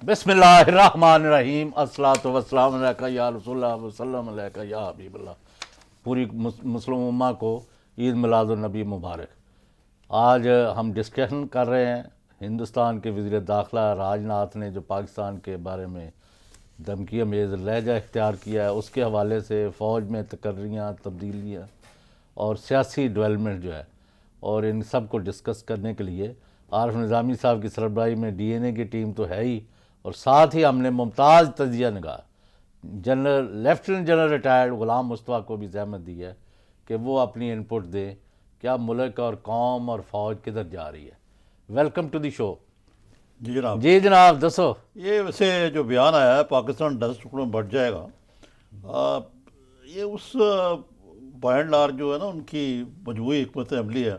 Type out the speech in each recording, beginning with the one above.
بسم اللہ الرحمن الرحیم، الصلاۃ والسلام علیکہ یا رسول اللہ وسلم علیکہ یا حبیب اللہ۔ پوری مسلم امہ کو عید میلاد النبی مبارک۔ آج ہم ڈسکشن کر رہے ہیں ہندوستان کے وزیر داخلہ راج ناتھ نے جو پاکستان کے بارے میں دھمکی امیز لہجہ اختیار کیا ہے، اس کے حوالے سے فوج میں تقرریاں، تبدیلیاں اور سیاسی ڈیولپمنٹ جو ہے، اور ان سب کو ڈسکس کرنے کے لیے عارف نظامی صاحب کی سربراہی میں ڈی این اے کی ٹیم تو ہے ہی، اور ساتھ ہی ہم نے ممتاز تجزیہ نگار lieutenant general retired Ghulam Mustafa کو بھی زحمت دی ہے کہ وہ اپنی انپٹ دیں کیا ملک اور قوم اور فوج کدھر جا رہی ہے۔ ویلکم ٹو دی شو۔ جی جناب، جی جناب دسو۔ یہ ویسے جو بیان آیا ہے پاکستان 10 ٹکڑوں میں بٹ جائے گا، یہ اس بائی اینڈ لارج جو ہے نا ان کی مجموعی حکمت عملی ہے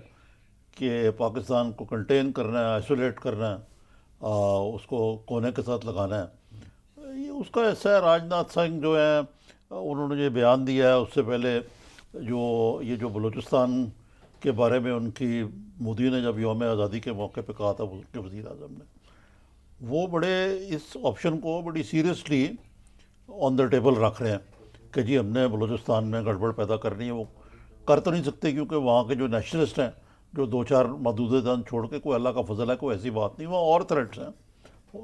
کہ پاکستان کو کنٹین کرنا ہے، آئسولیٹ کرنا ہے، اس کو کونے کے ساتھ لگانا ہے۔ یہ اس کا ایسا ہے، راج ناتھ سنگھ جو ہیں انہوں نے یہ بیان دیا ہے، اس سے پہلے جو بلوچستان کے بارے میں ان کی مودی نے جب یوم آزادی کے موقع پہ کہا تھا ان کے وزیر اعظم نے، وہ بڑے اس آپشن کو بڑی سیریسلی آن دا ٹیبل رکھ رہے ہیں کہ جی ہم نے بلوچستان میں گڑبڑ پیدا کرنی ہے۔ وہ کر تو نہیں سکتے کیونکہ وہاں کے جو نیشنلسٹ ہیں، جو دو چار محدود دن چھوڑ کے، کوئی اللہ کا فضل ہے، کوئی ایسی بات نہیں، وہاں اور تھریٹس ہیں،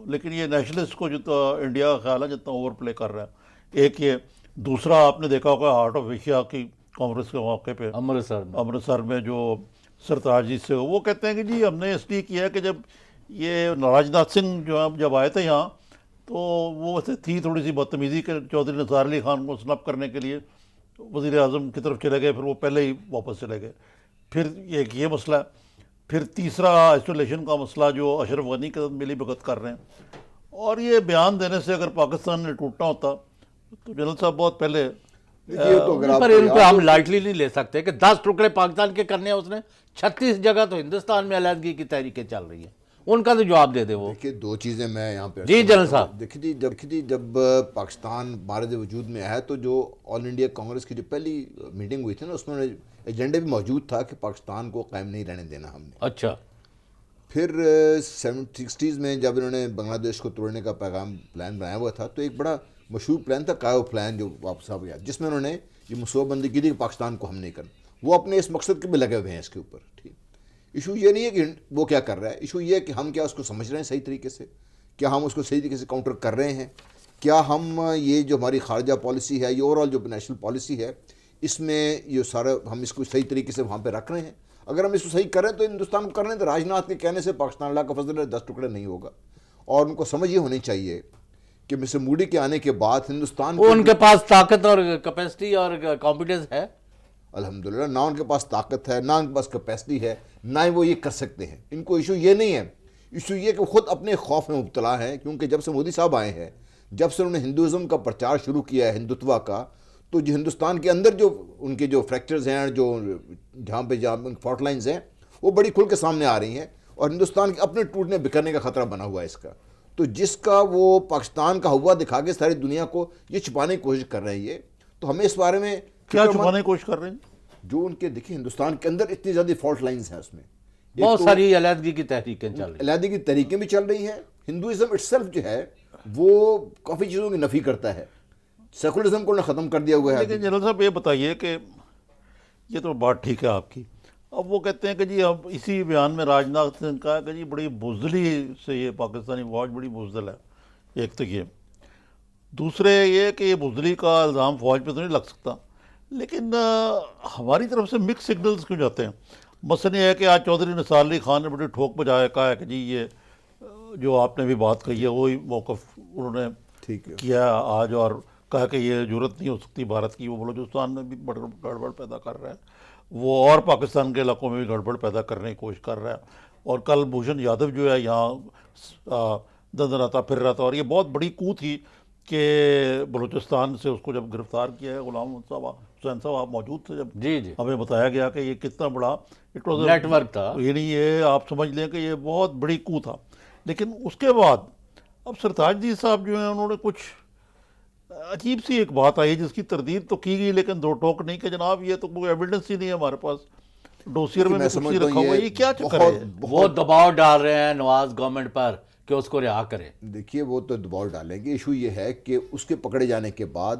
لیکن یہ نیشنلسٹ کو جتنا انڈیا کا خیال ہے جتنا اوور پلے کر رہا ہے ایک یہ۔ دوسرا آپ نے دیکھا ہوگا ہارٹ آف ایشیا کی کانفرنس کے موقع پہ امرتسر میں جو سرتاج جی سے وہ کہتے ہیں کہ جی ہم نے اس لیے کیا ہے کہ جب یہ راج ناتھ سنگھ جو جب آئے تھے یہاں تو وہ ویسے تھی تھوڑی سی بدتمیزی کہ چودھری نثار علی خان کو سنپ کرنے کے لیے وزیر اعظم کی طرف چلے گئے، پھر وہ پہلے ہی واپس چلے گئے۔ پھر ایک یہ مسئلہ ہے، پھر تیسرا آئسولیشن کا مسئلہ جو اشرف غنی کے ساتھ ملی بھگت کر رہے ہیں۔ اور یہ بیان دینے سے اگر پاکستان نے ٹوٹنا ہوتا تو جنرل صاحب بہت پہلے پر ان کو ہم لائٹلی نہیں لے سکتے کہ 10 ٹکڑے پاکستان کے کرنے ہیں اس نے۔ 36 جگہ تو ہندوستان میں علیحدگی کی تحریکیں چل رہی ہیں، ان کا تو جواب دے دے وہ۔ دیکھیے دو چیزیں میں یہاں پہ جی جنرل صاحب۔ دیکھیے جب پاکستان بارد وجود میں آیا تو جو آل انڈیا کانگریس کی جو پہلی میٹنگ ہوئی تھی نا، اس میں ایجنڈے بھی موجود تھا کہ پاکستان کو قائم نہیں رہنے دینا ہم نے۔ اچھا۔ پھر 60s میں جب انہوں نے بنگلہ دیش کو توڑنے کا پلان بنایا ہوا تھا تو ایک بڑا مشہور پلان تھا کایو پلان، جو واپس آ گیا، جس میں انہوں نے یہ منصوبہ بندی کی تھی کہ پاکستان کو ہم نہیں کرنا۔ وہ اپنے اس مقصد کے بھی لگے ہوئے ہیں اس کے اوپر۔ ٹھیک، ایشو یہ نہیں ہے کہ وہ کیا کر رہا ہے، ایشو یہ ہے کہ ہم کیا اس کو سمجھ رہے ہیں صحیح طریقے سے، کیا ہم اس کو صحیح طریقے سے کاؤنٹر کر رہے ہیں، کیا ہم یہ جو ہماری خارجہ پالیسی ہے، یہ اوور آل جو نیشنل پالیسی ہے، اس میں یہ سارا ہم اس کو صحیح طریقے سے وہاں پہ رکھ رہے ہیں۔ اگر ہم اس کو صحیح کریں تو ہندوستان کو کر رہے ہیں، تو راج ناتھ کے کہنے سے پاکستان اللہ کا فضل ہے 10 ٹکڑے نہیں ہوگا۔ اور ان کو سمجھ یہ ہونی چاہیے کہ مسٹر مودی کے آنے کے بعد ہندوستان وہ ان کے پاس طاقت اور کیپیسٹی اور کانفیڈنس ہے؟ الحمدللہ، نہ ان کے پاس طاقت ہے، نہ ان کے پاس کیپیسٹی ہے، نہ ہی وہ یہ کر سکتے ہیں۔ ان کو ایشو یہ نہیں ہے، ایشو یہ کہ خود اپنے خوف میں مبتلا ہیں، کیونکہ جب سے مودی صاحب آئے ہیں، جب سے انہوں نے ہندوازم کا پرچار شروع کیا ہے، ہندوتوا کا، تو جو ہندوستان کے اندر جو ان کے جو فریکچرز ہیں، جو جہاں فالٹ لائنز ہیں، وہ بڑی کھل کے سامنے آ رہی ہیں، اور ہندوستان کے اپنے ٹوٹنے بکھرنے کا خطرہ بنا ہوا ہے اس کا۔ تو جس کا وہ پاکستان کا ہوا دکھا کے ساری دنیا کو یہ چھپانے کی کوشش کر رہے ہیں، تو ہمیں اس بارے میں کیا چھپانے کی کوشش کر رہے ہیں؟ جو ان کے دیکھیں ہندوستان کے اندر اتنی زیادہ فالٹ لائنز ہیں، اس میں بہت ساری علیحدگی کی تحریکیں چل رہی ہیں، علیحدگی کی تحریکیں بھی چل رہی ہیں۔ ہندوازم اٹ سیلف جو ہے وہ کافی چیزوں کی نفی کرتا ہے، سیکولرزم کو انہوں نے ختم کر دیا ہوا ہے۔ لیکن جنرل صاحب یہ بتائیے کہ یہ تو بات ٹھیک ہے آپ کی، اب وہ کہتے ہیں کہ جی اب اسی بیان میں راج ناتھ نے کہا کہ جی بڑی بزدلی سے یہ پاکستانی فوج بڑی بزدل ہے۔ ایک تو یہ، دوسرے یہ کہ یہ بزدلی کا الزام فوج پہ تو نہیں لگ سکتا، لیکن ہماری طرف سے مکس سگنلز کیوں جاتے ہیں؟ مثلا یہ ہے کہ آج چودھری نثار علی خان نے بڑی ٹھوک بجایا، کہا ہے کہ جی یہ جو آپ نے بھی بات کہی ہے وہی موقف انہوں نے ٹھیک ہے کیا آج، اور کہا کہ یہ ضرورت نہیں ہو سکتی بھارت کی، وہ بلوچستان میں بھی گڑبڑ پیدا کر رہا ہے، وہ اور پاکستان کے علاقوں میں بھی گڑبڑ پیدا کرنے کی کوشش کر رہا ہے۔ اور کل بھوشن یادو جو ہے یہاں دندناتا پھر رہا تھا، اور یہ بہت بڑی کو تھی کہ بلوچستان سے اس کو جب گرفتار کیا ہے غلام حسین صاحب، آپ موجود تھے جب جی جی، ہمیں بتایا گیا کہ یہ کتنا بڑا نیٹ ورک تھا، یعنی یہ آپ سمجھ لیں کہ یہ بہت بڑی کو تھا۔ لیکن اس کے بعد اب سرتاج جی صاحب جو ہیں انہوں نے کچھ عجیب سی ایک بات آئی جس کی تردید تو کی گئی لیکن دو ٹوک نہیں کہ جناب یہ تو کوئی ایویڈنس ہی نہیں ہے ہمارے پاس، ڈوسیر میں بھی کچھ نہیں رکھا ہوا ہے، یہ کیا چکر ہے؟ وہ دباؤ ڈال رہے ہیں نواز گورنمنٹ پر کہ اس کو رہا کریں. دیکھیے وہ تو دباؤ ڈالیں گے. ایشو یہ ہے کہ اس کے پکڑے جانے کے بعد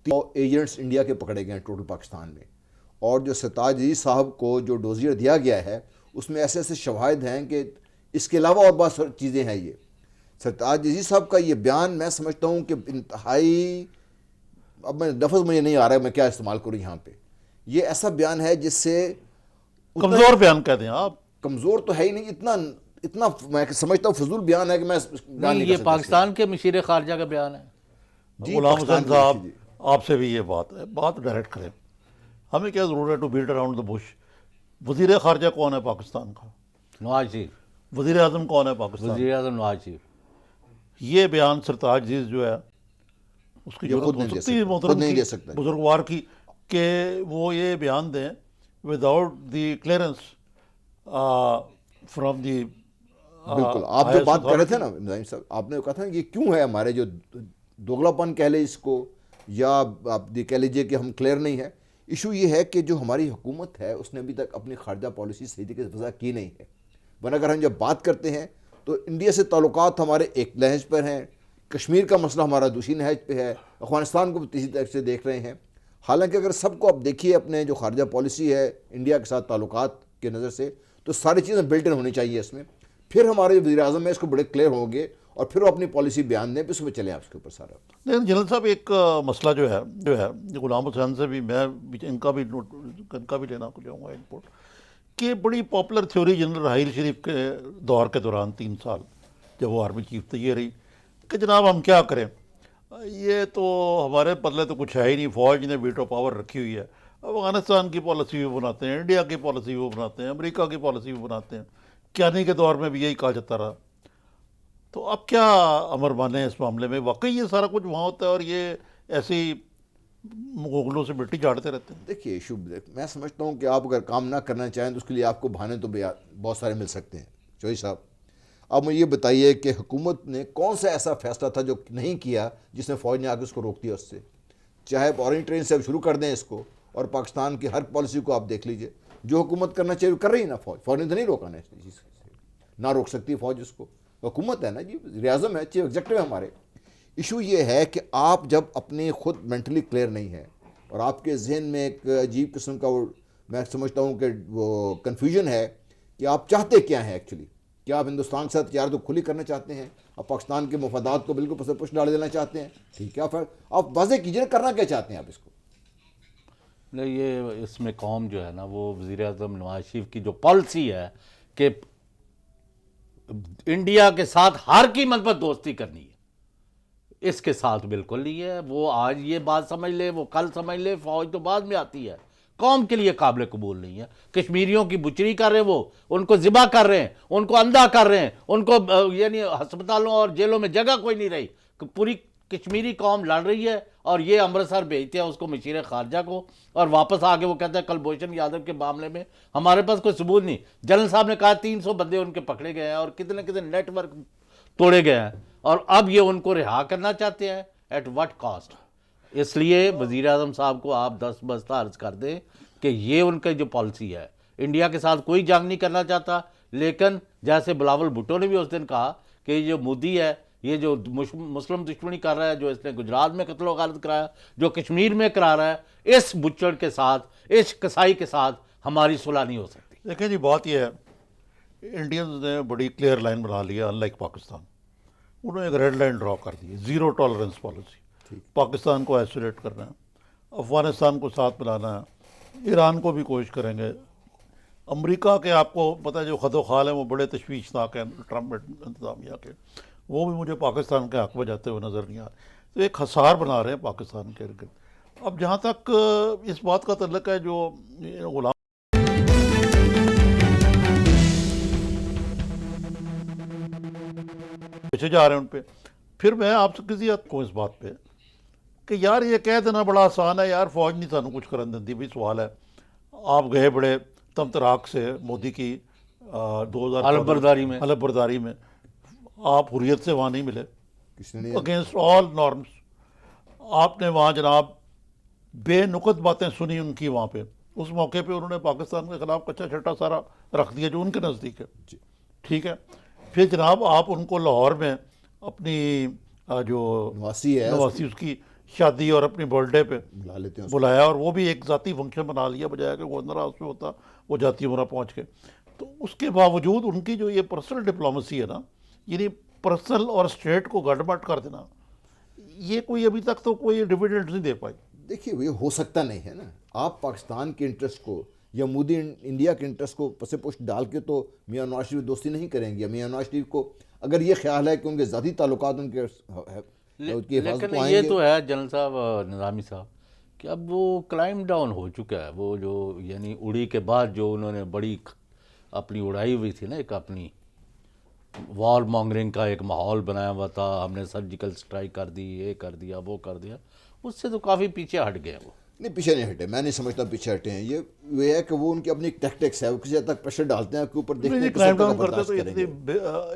3 ایجنٹس انڈیا کے پکڑے گئے ہیں ٹوٹل پاکستان میں, اور جو سرتاج عزیز صاحب کو جو ڈوزیئر دیا گیا ہے اس میں ایسے ایسے شواہد ہیں کہ اس کے علاوہ اور بہت ساری چیزیں ہیں. یہ سرتاج عزیز صاحب کا یہ بیان میں سمجھتا ہوں کہ انتہائی, اب میں لفظ مجھے نہیں آ رہا ہے میں کیا استعمال کروں یہاں پہ, یہ ایسا بیان ہے جس سے کمزور بیان کہتے ہیں آپ. کمزور تو ہے ہی نہیں, اتنا میں سمجھتا ہوں فضول بیان ہے کہ میں بیان نہیں کر یہ سکتا. پاکستان کے مشیر خارجہ کا بیان ہے. جی غلام پاکستان حسین کے صاحب جی. آپ سے بھی یہ بات ہے, بات ڈائریکٹ کریں. ہمیں کیا ضرورت ہے to beat around the bush. وزیر خارجہ کون ہے پاکستان کا؟ نواز شریف. وزیر اعظم کون ہے پاکستان؟ وزیر اعظم نواز شریف. یہ بیان سرتاج عزیز جو ہے اس کی یہ خود ضرورت نہیں ہو دے سکتی ہے سکتا, محترم خود نہیں کی, دے سکتا. بزرگوار کی, کہ وہ یہ بیان دیں without the clearance from the. بالکل آپ جو بات کر رہے تھے نا نظام صاحب, آپ نے کہا تھا کہ یہ کیوں ہے ہمارے جو دوگلا پن کہہ لیں اس کو, یا آپ کہہ لیجئے کہ ہم کلیئر نہیں ہے. ایشو یہ ہے کہ جو ہماری حکومت ہے اس نے ابھی تک اپنی خارجہ پالیسی صحیح طریقے سے وضع کی نہیں ہے. ورنہ اگر ہم جب بات کرتے ہیں تو انڈیا سے تعلقات ہمارے ایک نہج پر ہیں, کشمیر کا مسئلہ ہمارا دوسری نہج پہ ہے, افغانستان کو بھی اسی طرح سے دیکھ رہے ہیں. حالانکہ اگر سب کو آپ دیکھیے اپنے جو خارجہ پالیسی ہے انڈیا کے ساتھ تعلقات کے نظر سے, تو ساری چیزیں بلٹ ان ہونی چاہیے اس میں. پھر ہمارے وزیر اعظم ہے اس کو بڑے کلیئر ہوں گے اور پھر وہ اپنی پالیسی بیان دیں, پھر اس میں چلیں آپ اس کے اوپر سارا. لیکن جنرل صاحب ایک مسئلہ جو ہے غلام حسین سے بھی میں ان کا بھی لینا کو چاہوں گا انپوٹ, کہ بڑی popular theory general Raheel Sharif کے دور کے دوران 3 سال جب وہ آرمی چیف تھے یہ رہی کہ جناب ہم کیا کریں, یہ تو ہمارے بدلے تو کچھ ہے ہی نہیں, فوج نے ویٹو پاور رکھی ہوئی ہے, افغانستان کی پالیسی وہ بناتے ہیں, انڈیا کی پالیسی وہ بناتے ہیں, امریکہ کی پالیسی وہ بناتے ہیں. کیانی کے دور میں بھی یہی کہا جاتا رہا. تو اب کیا امر مانیں اس معاملے میں؟ واقعی یہ سارا کچھ وہاں ہوتا ہے اور یہ ایسی مغلوں سے مٹی جھاڑتے رہتے ہیں؟ دیکھیے میں سمجھتا ہوں کہ آپ اگر کام نہ کرنا چاہیں تو اس کے لیے آپ کو بہانے تو بہت سارے مل سکتے ہیں. چوہی صاحب اب مجھے یہ بتائیے کہ حکومت نے کون سا ایسا فیصلہ تھا جو نہیں کیا جس نے فوج نے آ کے اس کو روک دیا اس سے؟ چاہے اورنج ٹرین سے اب شروع کر دیں اس کو, اور پاکستان کی ہر پالیسی کو آپ دیکھ لیجئے, جو حکومت کرنا چاہیے وہ کر رہی ہے نا. فوج نے تو نہیں روکا نا اس چیز سے, نہ روک سکتی فوج اس کو, حکومت ہے نا جی, وزیر اعظم ہے, چیف ایگزیکٹو ہے ہمارے. ایشو یہ ہے کہ آپ جب اپنے خود مینٹلی کلیئر نہیں ہیں اور آپ کے ذہن میں ایک عجیب قسم کا وہ میں سمجھتا ہوں کہ وہ کنفیوژن ہے کہ آپ چاہتے کیا ہیں ایکچولی. کیا آپ ہندوستان کے ساتھ تجارت کو کھلی کرنا چاہتے ہیں, آپ پاکستان کے مفادات کو بالکل پس پش ڈال دینا چاہتے ہیں؟ ٹھیک ہے, آپ واضح کیجیے کرنا کیا چاہتے ہیں آپ اس کو. نہیں, یہ اس میں قوم جو ہے نا وہ وزیر اعظم نواز شریف کی جو پالیسی ہے کہ انڈیا کے ساتھ ہر قیمت پر دوستی کرنی ہے, اس کے ساتھ بالکل نہیں ہے. وہ آج یہ بات سمجھ لے, وہ کل سمجھ لے, فوج تو بعد میں آتی ہے. قوم کے لیے قابل قبول نہیں ہے. کشمیریوں کی بچری کر رہے ہیں, وہ ان کو ذبح کر رہے ہیں, ان کو اندھا کر رہے ہیں, ان کو یعنی ہسپتالوں اور جیلوں میں جگہ کوئی نہیں رہی. پوری کشمیری قوم لڑ رہی ہے اور یہ امرتسر بھیجتے ہیں اس کو مشیر خارجہ کو, اور واپس آ کے وہ کہتا ہے کلبھوشن یادو کے معاملے میں ہمارے پاس کوئی ثبوت نہیں. جنرل صاحب نے کہا 300 بندے ان کے پکڑے گئے ہیں اور کتنے نیٹ ورک توڑے گئے ہیں, اور اب یہ ان کو رہا کرنا چاہتے ہیں. At what cost? اس لیے وزیر اعظم صاحب کو آپ دست عرض کر دیں کہ یہ ان کا جو پالیسی ہے, انڈیا کے ساتھ کوئی جنگ نہیں کرنا چاہتا, لیکن جیسے بلاول بھٹو نے بھی اس دن کہا کہ یہ جو مودی ہے یہ جو مسلم دشمنی کر رہا ہے, جو اس نے گجرات میں قتل و غارت کرایا, جو کشمیر میں کرا رہا ہے, اس بچڑ کے ساتھ, اس کسائی کے ساتھ ہماری صلح نہیں ہو سکتی. دیکھیں جی بات یہ ہے, انڈینز نے بڑی کلیئر لائن بنا لی ہے ان لائک پاکستان. انہوں نے ایک ریڈ لائن ڈرا کر دی ہے, زیرو ٹالرنس پالیسی. پاکستان کو آئسولیٹ کرنا ہے, افغانستان کو ساتھ ملانا ہے, ایران کو بھی کوشش کریں گے. امریکہ کے آپ کو پتہ ہے جو خد و خال ہیں وہ بڑے تشویشناک ہیں ٹرمپ انتظامیہ کے, وہ بھی مجھے پاکستان کے حق میں جاتے ہوئے نظر نہیں آ رہے. تو ایک حصار بنا رہے ہیں پاکستان کے ارد گرد. اب جہاں تک اس بات کا تعلق ہے جو غلام پیچھے جا رہے ہیں ان پہ, پھر میں آپ سے کسی حد کو اس بات پہ کہ یار یہ کہہ دینا بڑا آسان ہے, یار فوج نہیں سانو کچھ کرن دیندی. بھی سوال ہے, آپ گئے بڑے تمتراک سے مودی کی 2000 حلف برداری میں, آپ حریت سے وہاں نہیں ملے, اگینسٹ آل نارمز. آپ نے وہاں جناب بے نقط باتیں سنی ان کی وہاں پہ. اس موقع پہ انہوں نے پاکستان کے خلاف کچا چھٹا سارا رکھ دیا جو ان کے نزدیک ہے. ٹھیک ہے, پھر جناب آپ ان کو لاہور میں اپنی جو نواسی ہے نواسی اس کی شادی اور اپنی برتھ ڈے پہ بلا لیتے ہیں بلایا، اور وہ بھی ایک ذاتی فنکشن بنا لیا، بجائے کہ گورنر ہاؤس میں ہوتا وہ جاتی عمرہ پہنچ کے. تو اس کے باوجود ان کی جو یہ پرسنل ڈپلومیسی ہے نا، یعنی پرسنل اور اسٹیٹ کو گڑ بڑ کر دینا، یہ کوئی ابھی تک تو کوئی ڈویڈنڈ نہیں دے پائی. دیکھیے یہ ہو سکتا نہیں ہے نا. آپ پاکستان کے انٹرسٹ کو یا مودی انڈیا کے انٹرسٹ کو پس پشت ڈال کے تو میاں نواز شریف دوستی نہیں کریں گے. میاں نواز شریف کو اگر یہ خیال ہے کہ ان کے ذاتی تعلقات ان کے کی حفاظت لیکن کو آئیں یہ گے. تو ہے جنرل صاحب، نظامی صاحب، کہ اب وہ کلائم ڈاؤن ہو چکا ہے. وہ جو یعنی اڑی کے بعد جو انہوں نے بڑی اپنی اڑائی ہوئی تھی نا، ایک اپنی وار مانگرنگ کا ایک ماحول بنایا ہوا تھا، ہم نے سرجیکل سٹرائک کر دی، یہ کر دیا، وہ کر دیا، اس سے تو کافی پیچھے ہٹ گئے وہ. نہیں پیچھے نہیں ہٹے، میں نہیں سمجھتا پیچھے ہٹے ہیں. یہ ہے کہ وہ ان کی اپنی ٹیکٹکس ہے، وہ کسی حد تک پریشر ڈالتے ہیں کہ اوپر دیکھتے ہیں کس کلائم حد تک ڈاؤن کرتے برداشت تو کریں گے.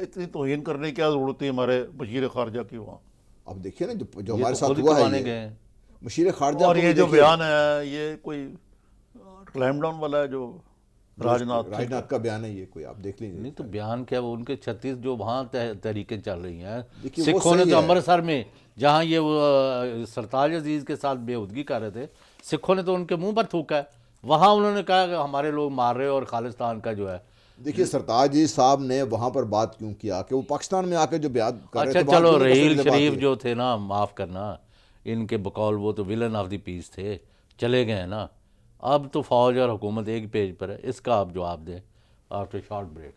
اتنی توہین کرنے کی کیا ضرورت تھی ہمارے وزیر خارجہ کی وہاں. اب دیکھیے نا جو یہ ہمارے تو ساتھ خود ہوا کروانے ہے، گئے یہ ہیں. مشیر خارجہ اور کو یہ جو دیکھیے، بیان ہے یہ کوئی کلائم ڈاؤن والا ہے جو راجناتھ کا بیان ہے، یہ کوئی آپ دیکھ لیجیے. نہیں تو بیان کیا، وہ ان کے 36 جو وہاں تحریکیں چل رہی ہیں، دیکھیے وہ سکھوں نے صحیح تو ہے. امرتسر میں جہاں یہ وہ سرتاج عزیز کے ساتھ بے ہودگی کر رہے تھے، سکھوں نے تو ان کے منہ پر تھوکا ہے. وہاں انہوں نے کہا کہ ہمارے لوگ مار رہے اور خالصتان کا جو ہے. دیکھیے سرتاج جی صاحب نے وہاں پر بات کیوں کیا کہ وہ پاکستان میں آ کے جو بیان کر رہے اچھا تھے وہاں چلو، کیوں نہیں رحیل کر سکتے شریف بات. جو تھے نا، معاف کرنا، ان کے بقول وہ تو ولن آف دی پیس تھے، چلے گئے نا. اب تو فوج اور حکومت ایک پیج پر ہے. اس کا آپ جواب دیں آفٹر شارٹ بریک.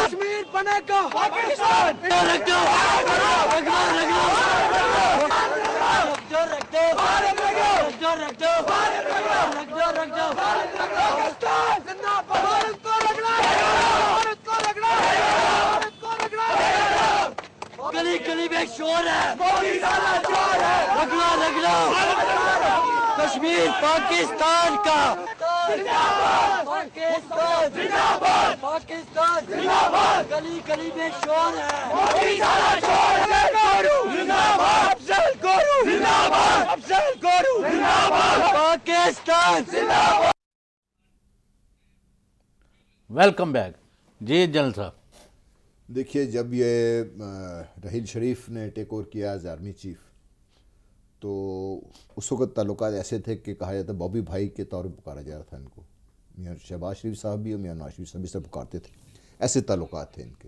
کشمیر بنے گا پاکستان. گلی گلی میں شور ہے، رگڑا رگڑا کشمیر پاکستان کا. پاکستان زندہ باد، پاکستان زندہ باد، گلی گلی میں شور ہے. پاکستان زندہ باد. Welcome back. جی جنرل صاحب. دیکھیے جب یہ رحیل شریف نے ٹیک اوور کیا ایز آرمی چیف، تو اس وقت تعلقات ایسے تھے کہ کہا جاتا بابی بھائی کے طور پر پکارا جا رہا تھا ان کو. میاں شہباز شریف صاحب بھی اور میاں نواز شریف صاحب بھی سے پکارتے تھے. ایسے تعلقات تھے ان کے،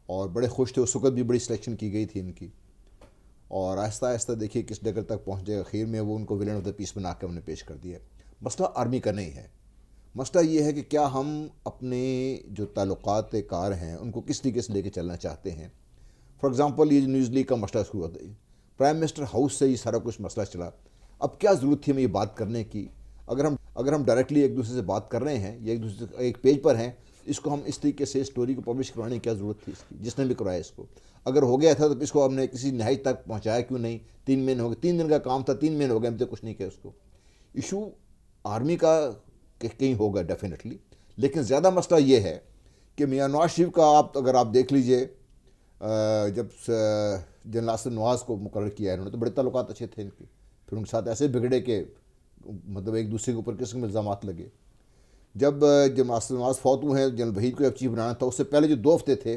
اور بڑے خوش تھے. اس وقت بھی بڑی سلیکشن کی گئی تھی ان کی، اور آہستہ آہستہ دیکھیے کس ڈگر تک پہنچ جائے. اخیر میں وہ ان کو ولن آف دا پیس بنا کے ہم نے پیش کر دیا. مسئلہ آرمی کا نہیں ہے، مسئلہ یہ ہے کہ کیا ہم اپنے جو تعلقات کار ہیں ان کو کس طریقے سے لے کے چلنا چاہتے ہیں. فار ایگزامپل یہ نیوز لیگ کا مسئلہ شروع ہوتا ہے، پرائم منسٹر ہاؤس سے یہ سارا کچھ مسئلہ چلا. اب کیا ضرورت تھی ہمیں یہ بات کرنے کی؟ اگر ہم ڈائریکٹلی ایک دوسرے سے بات کر رہے ہیں یا ایک دوسرے سے ایک پیج پر ہیں، اس کو ہم اس طریقے سے اسٹوری کو پبلش کروانے کی کیا ضرورت تھی اس کی؟ جس نے بھی کرایا اس کو، اگر ہو گیا تھا تو اس کو ہم نے کسی نہایت تک پہنچایا کیوں نہیں؟ 3 مہینے ہو گئے، 3 دن کا کام تھا، 3 مہینے ہو گئے، ہم تو کچھ نہیں کیا اس کو. ایشو آرمی کا کہیں ہوگا ڈیفینیٹلی، لیکن زیادہ مسئلہ یہ ہے کہ میاں نواز شریف کا اگر آپ دیکھ لیجئے، جب جنرل اسد نواز کو مقرر کیا ہے انہوں نے تو بڑے تعلقات اچھے تھے ان کے، پھر ان کے ساتھ ایسے بگڑے کہ مطلب ایک دوسرے کے اوپر قسم میں الزامات لگے. جب اسد نواز فوت ہوئے ہیں، جنرل وحید کو جب چیف بنانا تھا، اس سے پہلے جو 2 ہفتے تھے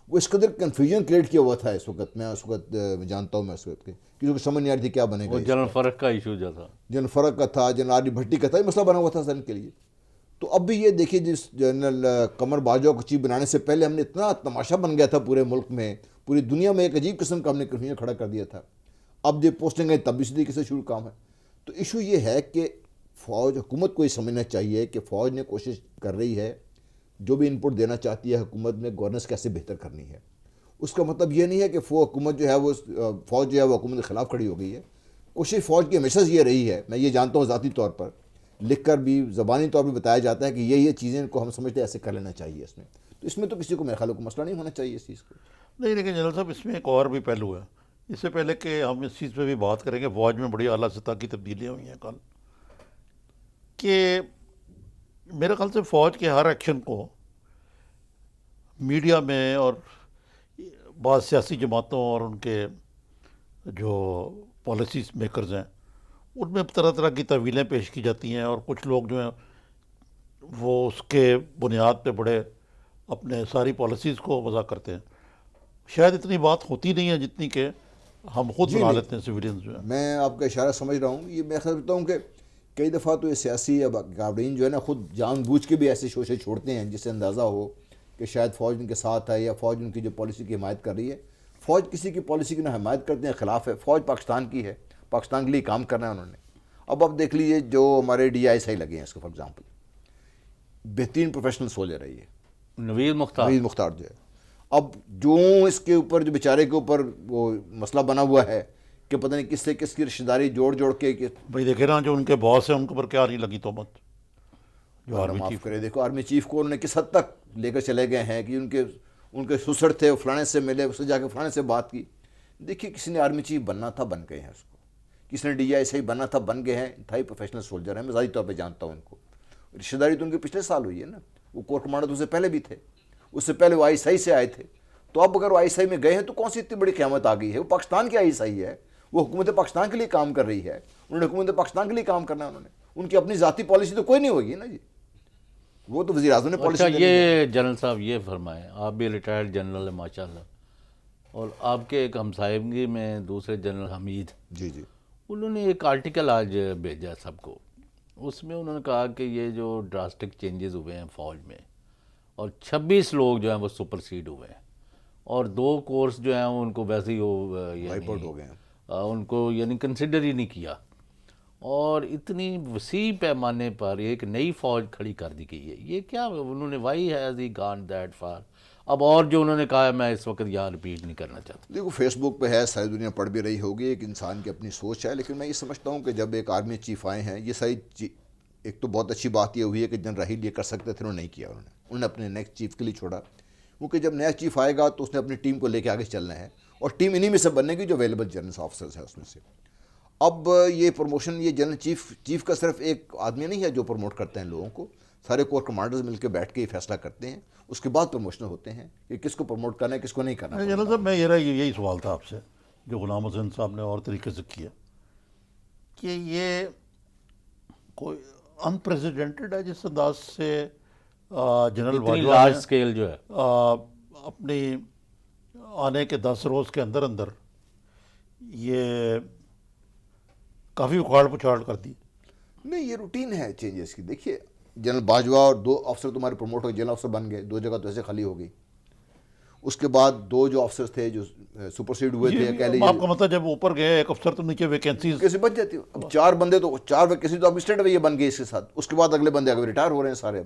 وہ اس قدر کنفیوژن کریٹ کیا ہوا تھا اس وقت. میں اس وقت جانتا ہوں، میں اس وقت کسی کو سمجھ نہیں آ رہی تھی کیا بنے گا. وہ جنرل فرق کا ایشو جو تھا، جنرل فرق کا تھا، جنرل آر ڈی بھٹی کا تھا، یہ مسئلہ بنا ہوا تھا سن کے لیے. تو اب بھی یہ دیکھیے جس جنرل قمر باجوہ کو چیف بنانے سے پہلے ہم نے اتنا تماشا بن گیا تھا پورے ملک میں، پوری دنیا میں ایک عجیب قسم کا ہم نے کنفیوژن کھڑا کر دیا تھا. اب جو پوسٹنگ ہے تب بھی اسی طریقے سے شروع کام ہے. تو ایشو یہ ہے کہ حکومت کو یہ سمجھنا چاہیے کہ فوج نے کوشش کر رہی ہے، جو بھی ان پٹ دینا چاہتی ہے حکومت میں گورننس کیسے بہتر کرنی ہے. اس کا مطلب یہ نہیں ہے کہ حکومت جو ہے وہ فوج جو ہے وہ حکومت کے خلاف کھڑی ہو گئی ہے. کوشش فوج کی ہمیشہ سے یہ رہی ہے، میں یہ جانتا ہوں ذاتی طور پر، لکھ کر بھی زبانی طور پہ بتایا جاتا ہے کہ یہ چیزیں کو ہم سمجھتے ہیں ایسے کر لینا چاہیے. اس میں تو کسی کو میرے خیال کو مسئلہ نہیں ہونا چاہیے اس چیز کو. نہیں، لیکن جنرل صاحب اس میں ایک اور بھی پہلو ہے. اس سے پہلے کہ ہم اس چیز پہ بھی بات کریں گے، فوج میں بڑی اعلیٰ سطح کی تبدیلیاں ہوئی ہیں کل، کہ میرے خیال سے فوج کے ہر ایکشن کو میڈیا میں اور بعض سیاسی جماعتوں اور ان کے جو پالیسیز میکرز ہیں ان میں طرح طرح کی تعویلیں پیش کی جاتی ہیں، اور کچھ لوگ جو ہیں وہ اس کے بنیاد پہ بڑے اپنے ساری پالیسیز کو وضع کرتے ہیں۔ شاید اتنی بات ہوتی نہیں ہے جتنی کہ ہم خود بنا لیتے ہیں سویلینز جو ہیں۔ میں آپ کا اشارہ سمجھ رہا ہوں، یہ میں سمجھتا ہوں کہ کئی دفعہ تو یہ سیاسی کابرین جو ہے نا خود جان بوجھ کے بھی ایسے شوشے چھوڑتے ہیں جس سے اندازہ ہو کہ شاید فوج ان کے ساتھ ہے یا فوج ان کی جو پالیسی کی حمایت کر رہی ہے۔ فوج کسی کی پالیسی کی نہ حمایت کرتے ہیں، خلاف ہے۔ فوج پاکستان کی ہے، پاکستان کے لیے کام کرنا ہے انہوں نے۔ اب آپ دیکھ لیجیے جو ہمارے DISI لگے ہیں، اس کو فار ایگزامپل بہترین پروفیشنل سولجر ہے یہ نوید مختار، نوید مختار جو ہے۔ اب جو اس کے اوپر جو بیچارے کے اوپر وہ مسئلہ بنا ہوا ہے کہ پتہ نہیں کس سے کس کی رشتہ داری جوڑ کے کہ بھائی دیکھے نا جو ان کے باس ہیں ان کے اوپر کیا نہیں لگی تہمت، جو آرمی معاف چیف۔ کرے، دیکھو آرمی چیف کو انہوں نے کس حد تک لے کر چلے گئے ہیں کہ ان کے سسر تھے، وہ فلانے سے ملے، اس سے جا کے فلانے سے بات کی۔ دیکھیے کسی نے آرمی چیف بننا تھا، بن گئے ہیں اس کو، کسی نے DISI بننا تھا، بن گئے ہیں، انتہائی پروفیشنل سولجر ہیں، میں ذاتی طور پہ جانتا ہوں ان کو۔ رشتہ داری تو ان کے پچھلے سال ہوئی ہے نا، وہ کور کمانڈر تو اس سے پہلے بھی تھے، اس سے پہلے وہ ISI سے آئے تھے۔ تو اب اگر وہ ISI میں گئے ہیں تو کون سی اتنی بڑی قیامت آ گئی ہے؟ وہ پاکستان کی ISI ہے، وہ حکومت پاکستان کے لیے کام کر رہی ہے، انہوں نے حکومت پاکستان کے لیے کام کرنا ہے، انہوں نے، ان کی اپنی ذاتی پالیسی تو کوئی نہیں ہوگی نا جی، وہ تو وزیر اعظم نے اچھا پالیسی یہ جنرل صاحب یہ فرمائیں، آپ بھی ریٹائرڈ جنرل ہیں ماشاءاللہ، اور آپ کے ایک ہمسائیگی میں دوسرے جنرل حمید، جی جی انہوں نے ایک آرٹیکل آج بھیجا سب کو، اس میں انہوں نے کہا کہ یہ جو ڈراسٹک چینجز ہوئے ہیں فوج میں، اور 26 لوگ جو ہیں وہ سپر سیڈ ہوئے ہیں، اور 2 کورس جو ہیں ان کو ویسے ہی وائپ آؤٹ ہو گئے ہیں۔ ان کو یعنی کنسیڈر ہی نہیں کیا، اور اتنی وسیع پیمانے پر ایک نئی فوج کھڑی کر دی گئی ہے۔ یہ کیا انہوں نے وائی ہیز ہی گان دیٹ فار؟ اب اور جو انہوں نے کہا ہے میں اس وقت یہاں رپیٹ نہیں کرنا چاہتا۔ دیکھو فیس بک پہ ہے، ساری دنیا پڑھ بھی رہی ہوگی، ایک انسان کی اپنی سوچ ہے، لیکن میں یہ سمجھتا ہوں کہ جب ایک آرمی چیف آئے ہیں، یہ ساری ایک تو بہت اچھی بات یہ ہوئی ہے کہ جنرل راحیل یہ کر سکتے تھے، انہوں نے نہیں کیا، انہوں نے اپنے نیکسٹ چیف کے لیے چھوڑا، کیونکہ جب نیا چیف آئے گا تو اس نے اپنی ٹیم کو لے کے آگے چلنا ہے، اور ٹیم انہی میں سے بننے کی جو اویلیبل جنرل آفیسرز ہیں اس میں سے۔ اب یہ پروموشن، یہ جنرل چیف کا صرف ایک آدمی نہیں ہے جو پروموٹ کرتے ہیں لوگوں کو، سارے کور کمانڈرز مل کے بیٹھ کے یہ فیصلہ کرتے ہیں، اس کے بعد پروموشن ہوتے ہیں کہ کس کو پروموٹ کرنا ہے، کس کو نہیں کرنا۔ جنرل صاحب میں یہی سوال تھا آپ سے جو غلام حسین صاحب نے اور طریقے سے کیا، کہ یہ کوئی انپریسیڈنٹڈ ہے جس انداز سے جنرل اتنی باجوہ لارج نے اسکیل جو ہے اپنی آنے کے 10 روز کے اندر یہ کافی اکھاڑ پچھاڑ کر دی۔ نہیں، یہ روٹین ہے چینجز کی۔ دیکھیے جنرل باجوہ اور 2 افسر تمہارے پروموٹ ہو گئے، جنرل افسر بن گئے، 2 جگہ تو ایسے خالی ہو گئی۔ اس کے بعد 2 جو افسرز تھے جو سپر سیڈ ہوئے تھے، کہہ آپ لیجیے کا مطلب جب اوپر گئے ایک افسر تو نیچے ویکینسیز کیسے بچ جاتی ہے۔ اب 4 بندے تو 4 ویکینسی تو اب اسٹیٹ میں یہ بن گئی اس کے ساتھ، اس کے بعد اگلے بندے اگر ریٹائر ہو رہے ہیں سارے،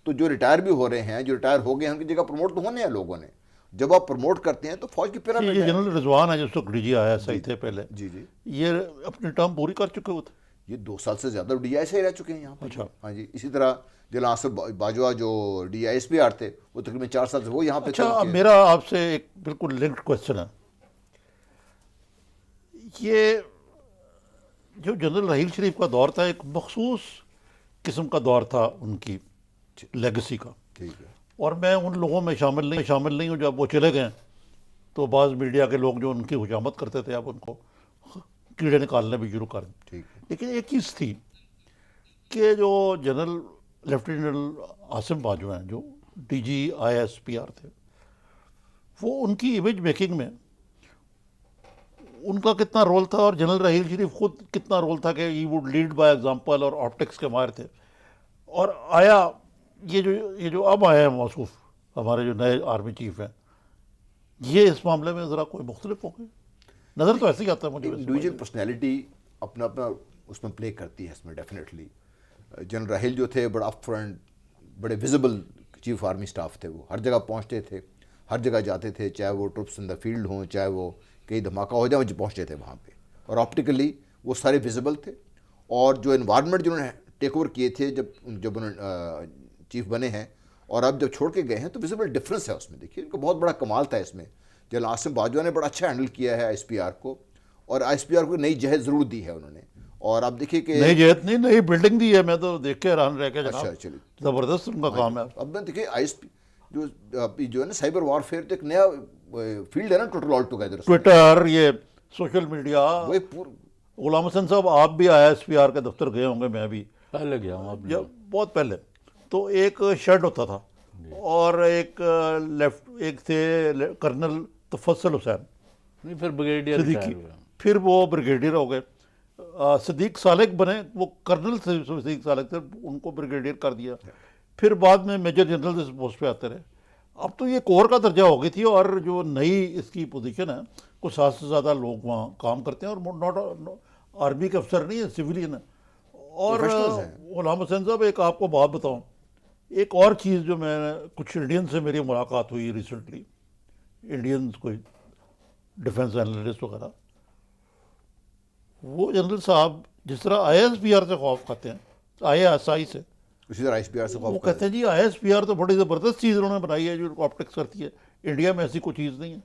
تو جو ریٹائر بھی ہو رہے ہیں، جو ریٹائر ہو گئے ہیں، ان کی جگہ پروموٹ تو ہونے ہیں لوگوں نے۔ جب آپ پروموٹ کرتے ہیں تو فوج کی پیرامڈ یہ ہے۔ جنرل رضوان ہے جو اس وقت DG آیا صحیح تھے پہلے، جی جی، یہ اپنی ٹرم پوری کر چکے ہوتے۔ یہ 2 سال سے زیادہ DISI ہی رہ چکے ہیں یہاں پہ۔ اچھا۔ ہاں جی، اسی طرح جنرل آصف باجوہ جو DISPR تھے، وہ تقریباً 4 سال سے وہ یہاں پہ اچھا، چل اب کے۔ میرا آپ سے ایک بالکل لنکڈ کوشچن ہے، یہ جو جنرل راحیل شریف کا دور تھا ایک مخصوص قسم کا دور تھا ان کی لیگسی کا، ٹھیک ہے۔ اور میں ان لوگوں میں شامل نہیں ہوں جب وہ چلے گئے تو بعض میڈیا کے لوگ جو ان کی حجامت کرتے تھے اب ان کو کیڑے نکالنے بھی شروع کر دیں۔ ٹھیک ہے۔ لیکن ایک چیز تھی کہ جو general lieutenant general Asim Bajwa ہیں جو DG ISPR تھے، وہ ان کی امیج میکنگ میں ان کا کتنا رول تھا، اور جنرل راحیل شریف خود کتنا رول تھا کہ he would led by example, اور آپٹکس کے ماہر تھے، اور آیا یہ جو اب آئے ہیں موصوف ہمارے جو نئے آرمی چیف ہیں، یہ اس معاملے میں ذرا کوئی مختلف ہو گئے؟ نظر تو ایسے ہی آتا ہے مجھے۔ انڈیویجول پرسنالٹی اپنا اس میں پلے کرتی ہے اس میں ڈیفینیٹلی۔ جنرل راحیل جو تھے بڑا اپ فرنٹ، بڑے ویزیبل چیف آرمی سٹاف تھے، وہ ہر جگہ پہنچتے تھے، ہر جگہ جاتے تھے، چاہے وہ ٹروپس ان دا فیلڈ ہوں، چاہے وہ کہیں دھماکہ ہو جائے، وہ پہنچتے تھے وہاں پہ، اور آپٹیکلی وہ سارے ویزیبل تھے۔ اور جو انوائرمنٹ جنہوں نے ٹیک اوور کیے تھے جب انہوں چیف بنے ہیں، اور اب جب چھوڑ کے گئے ہیں، تو ویزیبل ڈفرینس ہے اس میں۔ دیکھیے ان کو بہت بڑا کمال تھا اس میں، جنرل عاصم باجوہ نے بڑا اچھا ہینڈل کیا ہے ISPR کو، اور ISPR کو نئی جہت ضرور دی ہے انہوں نے، اور آپ دیکھیے کہ نئی جہت نہیں، نئی بلڈنگ دی ہے، میں تو دیکھ کے حیران رہ کے اچھا جناب، چلیے، زبردست ان کا کام ہے. اب میں دیکھیے آئی ایس پی جو ہے نا سائبر وار فیئر تو ایک نیا فیلڈ ہے نا ٹوٹل آل ٹوگیدر. ٹویٹر، یہ سوشل میڈیا. وہ ایک غلام حسن صاحب آپ بھی ISPR کے دفتر گئے ہوں گے، میں بھی پہلے گیا ہوں اب یا بہت پہلے. تو ایک شیڈ ہوتا تھا اور ایک ایک تھے کرنل تفضل حسین نہیں، پھر بریگیڈیئر صدیقی، پھر وہ بریگیڈیئر ہو گئے. صدیق سالک بنے، وہ کرنل سے صدیق سالک تھے، ان کو بریگیڈیئر کر دیا. پھر بعد میں میجر جنرل اس پوسٹ پہ آتے رہے. اب تو یہ کور کا درجہ ہو گئی تھی، اور جو نئی اس کی پوزیشن ہے کچھ 7 سے زیادہ لوگ وہاں کام کرتے ہیں، اور ناٹ آرمی کے افسر نہیں ہے، سویلین ہے. اور غلام حسین صاحب ایک آپ کو بات بتاؤں، ایک اور چیز جو میں کچھ انڈین سے میری ملاقات ہوئی ریسنٹلی، انڈینز کوئی ڈیفنس اینالسٹ وغیرہ، وہ جنرل صاحب جس طرح ISPR سے خوف کھاتے ہیں، ISI سے، اسی طرح ISPR سے وہ کہتے ہیں جی ISPR تو بڑی زبردست چیز انہوں نے بنائی ہے جو آپٹکس کرتی ہے، انڈیا میں ایسی کوئی چیز نہیں ہے.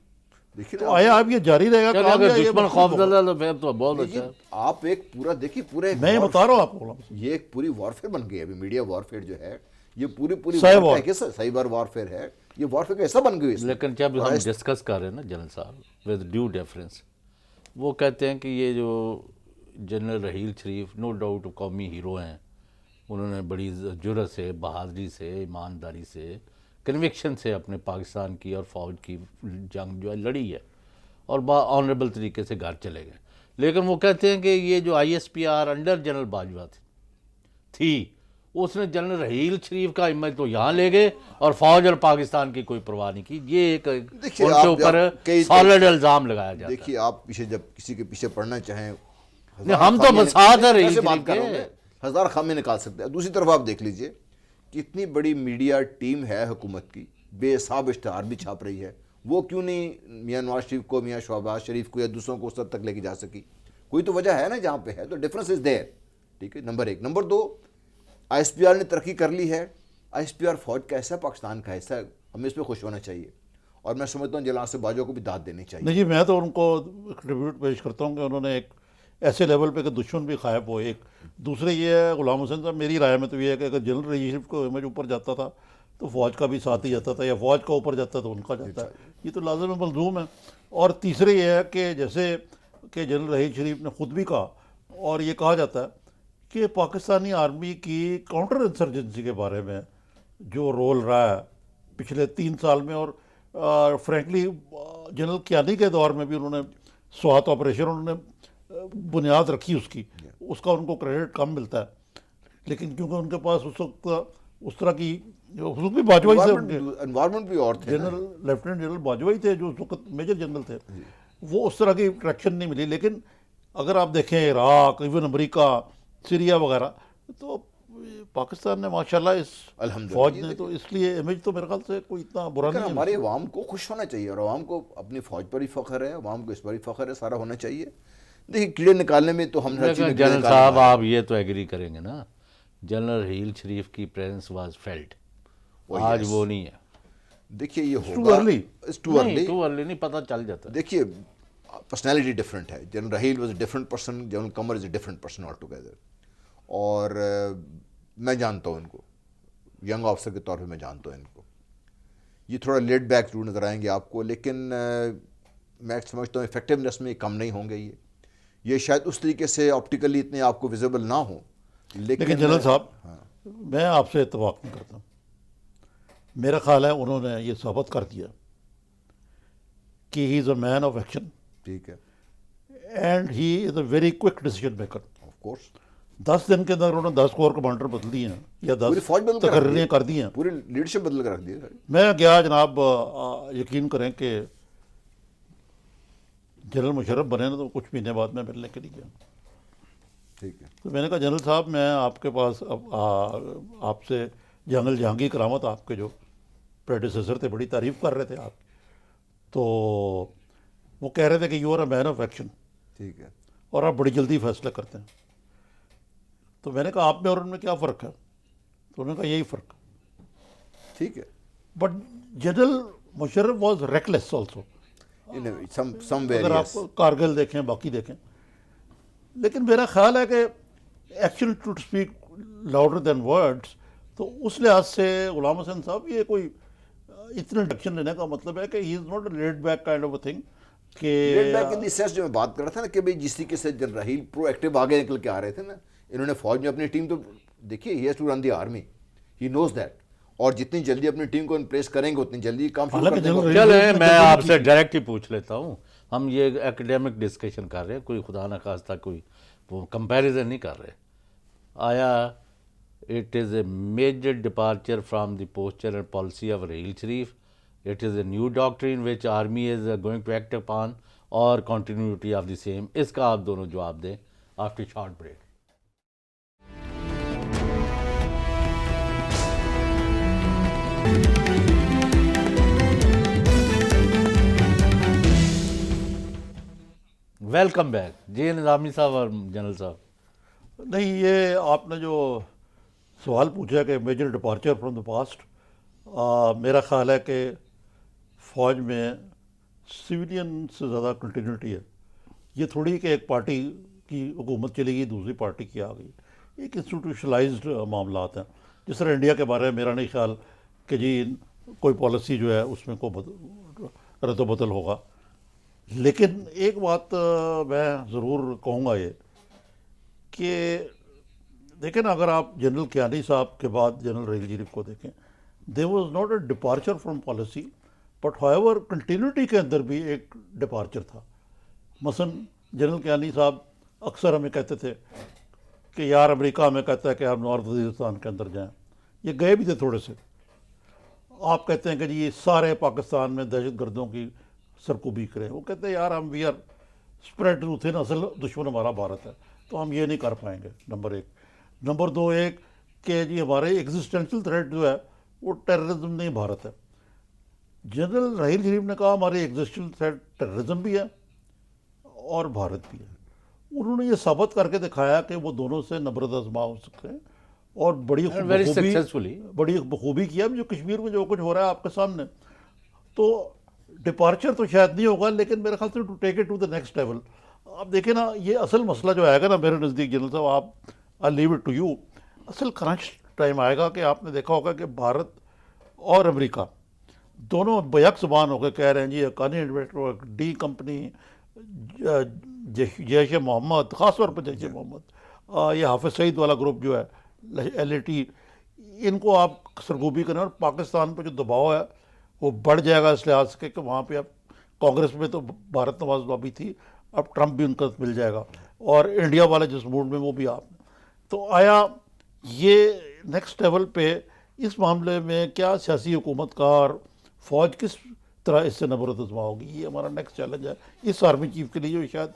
دیکھیے تو آیا اب یہ جاری رہے گا چلو کام، اگر یا یہ دشمن مشکل خوف ہوگا؟ زدہ تو پھر تو بہت اچھا ہے. آپ ایک پورا دیکھیے پورا میں یہ بتا رہا ہوں آپ کو، یہ ایک پوری وارفیئر بن گئی ہے ابھی. میڈیا وارفیئر جو ہے یہ پوری سائبر وارفیئر ہے، یہ وارفیئر کا حصہ بن گئی. لیکن جب ہم ڈسکس کر رہے ہیں نا جنرل صاحب ود ڈیو ڈیفرنس، وہ کہتے ہیں کہ یہ جو جنرل رحیل شریف نو ڈاؤٹ قومی ہیرو ہیں، انہوں نے بڑی جرأت سے، بہادری سے، ایمانداری سے، کنوکشن سے اپنے پاکستان کی اور فوج کی جنگ جو ہے لڑی ہے، اور آنریبل طریقے سے گھر چلے گئے. لیکن وہ کہتے ہیں کہ یہ جو ISPR انڈر جنرل باجوہ تھی، اس نے جنرل رحیل شریف کا امیج تو یہاں لے گئے اور فوج اور پاکستان کی کوئی پرواہ نہیں کی. یہ ایک ان کے اوپر سالڈ الزام لگایا جاتا ہے. دیکھیے آپ پیچھے جب کسی کے پیچھے پڑھنا چاہیں، ہم تو ساتھ ہیں رحیل شریف کے، ہزار خامے نکال سکتے ہیں. دوسری طرف آپ دیکھ لیجئے کہ اتنی بڑی میڈیا ٹیم ہے حکومت کی، بے حساب اشتہار بھی چھاپ رہی ہے، وہ کیوں نہیں میاں نواز شریف کو، میاں شہباز شریف کو یا دوسروں کو اس حد تک لے کے جا سکی؟ کوئی تو وجہ ہے نا جہاں پہ ہے. تو ڈفرینس از دیر. ٹھیک ہے، نمبر 1. نمبر 2، ISPR نے ترقی کر لی ہے. ISPR فوج کا حصہ، پاکستان کا حصہ ہے، ہمیں اس پہ خوش ہونا چاہیے. اور میں سمجھتا ہوں جنرل سے باجوہ کو بھی داد دینی چاہیے. نہیں جی، میں تو ان کو ٹریبیوٹ پیش کرتا ہوں کہ انہوں نے ایک ایسے لیول پہ کہ دشمن بھی غائب ہو. ایک دوسرے یہ ہے غلام حسین صاحب، میری رائے میں تو یہ ہے کہ اگر جنرل رحیل شریف کو امیج اوپر جاتا تھا تو فوج کا بھی ساتھ ہی جاتا تھا، یا فوج کا اوپر جاتا تو ان کا جاتا ہے. یہ تو لازم ملزوم ہے. اور تیسرے یہ ہے کہ جیسے کہ جنرل رحیل شریف نے خود بھی کہا، اور یہ کہا جاتا ہے کہ پاکستانی آرمی کی کاؤنٹر انسرجنسی کے بارے میں جو رول رہا ہے پچھلے 3 سال میں، اور فرینکلی جنرل کیانی کے دور میں بھی انہوں نے سوات آپریشن انہوں نے بنیاد رکھی اس کا ان کو کریڈٹ کم ملتا ہے. لیکن کیونکہ ان کے پاس اس وقت اس طرح کی حضور بھی باجوہ سے انوائرمنٹ بھی اور تھے، جنرل لیفٹیننٹ جنرل باجوہ تھے جو اس وقت میجر جنرل تھے، وہ اس طرح کی ٹریکشن نہیں ملی. لیکن اگر آپ دیکھیں عراق، ایون امریکہ، سیریا وغیرہ، تو پاکستان نے ماشاءاللہ اس فوج نے، تو اس لیے امیج تو میرے خیال سے کوئی اتنا برا نہیں ہے. ہمارے عوام کو خوش ہونا چاہیے، اور عوام کو اپنی فوج پر ہی فخر ہے، عوام کو اس پر ہی فخر ہے، سارا ہونا چاہیے. دیکھیے کیڑے نکالنے میں تو ہم جنرل صاحب آپ یہ تو ایگری کریں گے نا، جنرل رحیل شریف کی پریزنس واز فیلٹ، آج وہ نہیں ہے. دیکھیے یہ ہوگا ٹو ارلی نہیں، پتہ چل جاتا ہے. دیکھیے پرسنالٹی ڈفرینٹ ہے. General Raheel was a different person, general Qamar is a different person all together. اور میں جانتا ہوں ان کو، ینگ آفیسر کے طور پہ میں جانتا ہوں ان کو. یہ تھوڑا لیٹ بیک ضرور نظر آئیں گے آپ کو، لیکن میں سمجھتا ہوں افیکٹونیس میں کم نہیں ہوں گے. یہ شاید اس طریقے سے آپٹیکلی اتنے آپ کو ویزیبل نہ ہوں. لیکن جنرل صاحب میں آپ سے اتفاق نہیں کرتا. میرا خیال ہے انہوں نے یہ ثابت کر دیا کہ he is a man of action. ٹھیک ہے. And he is a very quick decision maker. Of course 10 دن کے اندر انہوں نے 10 کور کمانڈر بدل دیے ہیں، یا 10 تقرریاں کر دی ہیں، پوری لیڈرشپ بدل کر رکھ دی. میں گیا جناب، یقین کریں کہ جنرل مشرف بنے نا تو کچھ مہینے بعد میں ملنے کے لیے گیا. ٹھیک ہے. تو میں نے کہا جنرل صاحب میں آپ کے پاس آپ سے جنرل جہانگیر کرامت آپ کے جو پریڈیسیسر تھے بڑی تعریف کر رہے تھے آپ، تو وہ کہہ رہے تھے کہ you are a man of action. ٹھیک ہے. اور آپ بڑی جلدی فیصلہ کرتے ہیں. تو میں نے کہا آپ میں اور ان میں کیا فرق ہے؟ تو انہوں نے کہا یہی فرق. ٹھیک ہے. But general Musharraf was reckless also. اگر آپ کارگل دیکھیں، باقی دیکھیں، لیکن میرا خیال ہے کہ action to speak louder than words, تو اس لحاظ سے غلام حسین صاحب یہ کوئی اتنے ایکشن لینے کا مطلب ہے کہ he is not a laid back kind of a thing کہ laid back in the sense جو میں بات کر رہا تھا نا کہ بھائی جس طریقے سے جنرل رحیل پرو ایکٹیو آگے نکل کے آ رہے تھے نا، انہوں نے فوج میں اپنی ٹیم تو دیکھیے he has to run the army, he knows that, اور جتنی جلدی اپنی ٹیم کو ان پلیس کریں گے اتنی جلدی کام شروع کر دیں گے۔ چلیں میں آپ سے ڈائریکٹ ہی پوچھ لیتا ہوں، ہم یہ ایکڈیمک ڈسکشن کر رہے ہیں، کوئی خدا نخواستہ کوئی وہ کمپیریزن نہیں کر رہے، آیا it is a major departure from the posture and policy of Raheel Sharif, it is a new doctrine which army is going to act upon, اور کنٹینیوٹی آف دی سیم؟ اس کا آپ دونوں جواب دیں after short break. Welcome back جی نظامی صاحب اور جنرل صاحب۔ نہیں، یہ آپ نے جو سوال پوچھا کہ major departure from the past, میرا خیال ہے کہ فوج میں سویلین سے زیادہ کنٹینیوٹی ہے۔ یہ تھوڑی کہ ایک پارٹی کی حکومت چلی گئی دوسری پارٹی کی آ گئی، ایک انسٹیٹیوشنلائزڈ معاملات ہیں۔ جس طرح انڈیا کے بارے میں میرا نہیں خیال کہ جی کوئی پالیسی جو ہے اس میں کوئی رد و بدل ہوگا، لیکن ایک بات میں ضرور کہوں گا یہ کہ دیکھیں نا، اگر آپ جنرل کیانی صاحب کے بعد جنرل رحیل شریف کو دیکھیں، there was not a departure from policy, but how continuity کے اندر بھی ایک ڈپارچر تھا۔ مثلا جنرل کیانی صاحب اکثر ہمیں کہتے تھے کہ یار امریکہ ہمیں کہتا ہے کہ آپ نارتھ وزیرستان کے اندر جائیں، یہ گئے بھی تھے تھوڑے سے۔ آپ کہتے ہیں کہ جی سارے پاکستان میں دہشت گردوں کی سرکوبی کریں، وہ کہتے ہیں یار ہم وی آر اسپریڈ ٹو تھن، اصل دشمن ہمارا بھارت ہے، تو ہم یہ نہیں کر پائیں گے، نمبر ایک۔ نمبر دو ایک کہ جی ہمارے ایگزسٹینشل تھریٹ جو ہے وہ ٹیررزم نہیں بھارت ہے۔ جنرل رحیل شریف نے کہا ہماری ایگزسٹینشل تھریٹ ٹیررزم بھی ہے اور بھارت بھی ہے۔ انہوں نے یہ ثابت کر کے دکھایا کہ وہ دونوں سے نبرد آزما ہو سکتے ہیں، اور بڑی بخوبی کیا جو کشمیر میں جو کچھ ہو رہا ہے آپ کے سامنے۔ تو ڈپارچر تو شاید نہیں ہوگا، لیکن میرے خیال سے to take it to the next level. آپ دیکھیں نا، یہ اصل مسئلہ جو آئے گا نا میرے نزدیک جنرل صاحب، آپ آئی لیو اٹ ٹو یو، اصل کرنچ ٹائم آئے گا کہ آپ نے دیکھا ہوگا کہ بھارت اور امریکہ دونوں بیک زبان ہو کے کہہ رہے ہیں جی Haqqani network, D company, Jaish Mohammed, خاص طور پر جیش محمد، یہ حافظ سعید والا گروپ جو ہے ایل اے ٹی، ان کو آپ سرگوبی کریں، اور پاکستان پہ جو دباؤ ہے وہ بڑھ جائے گا اس لحاظ سے کہ وہاں پہ اب کانگریس میں تو بھارت نواز لابی تھی، اب ٹرمپ بھی ان کا مل جائے گا، اور انڈیا والے جس موڈ میں وہ بھی آپ۔ تو آیا یہ نیکسٹ لیول پہ اس معاملے میں کیا سیاسی حکومت کا اور فوج کس طرح اس سے نبرد آزما ہوگی، یہ ہمارا نیکسٹ چیلنج ہے اس آرمی چیف کے لیے، جو شاید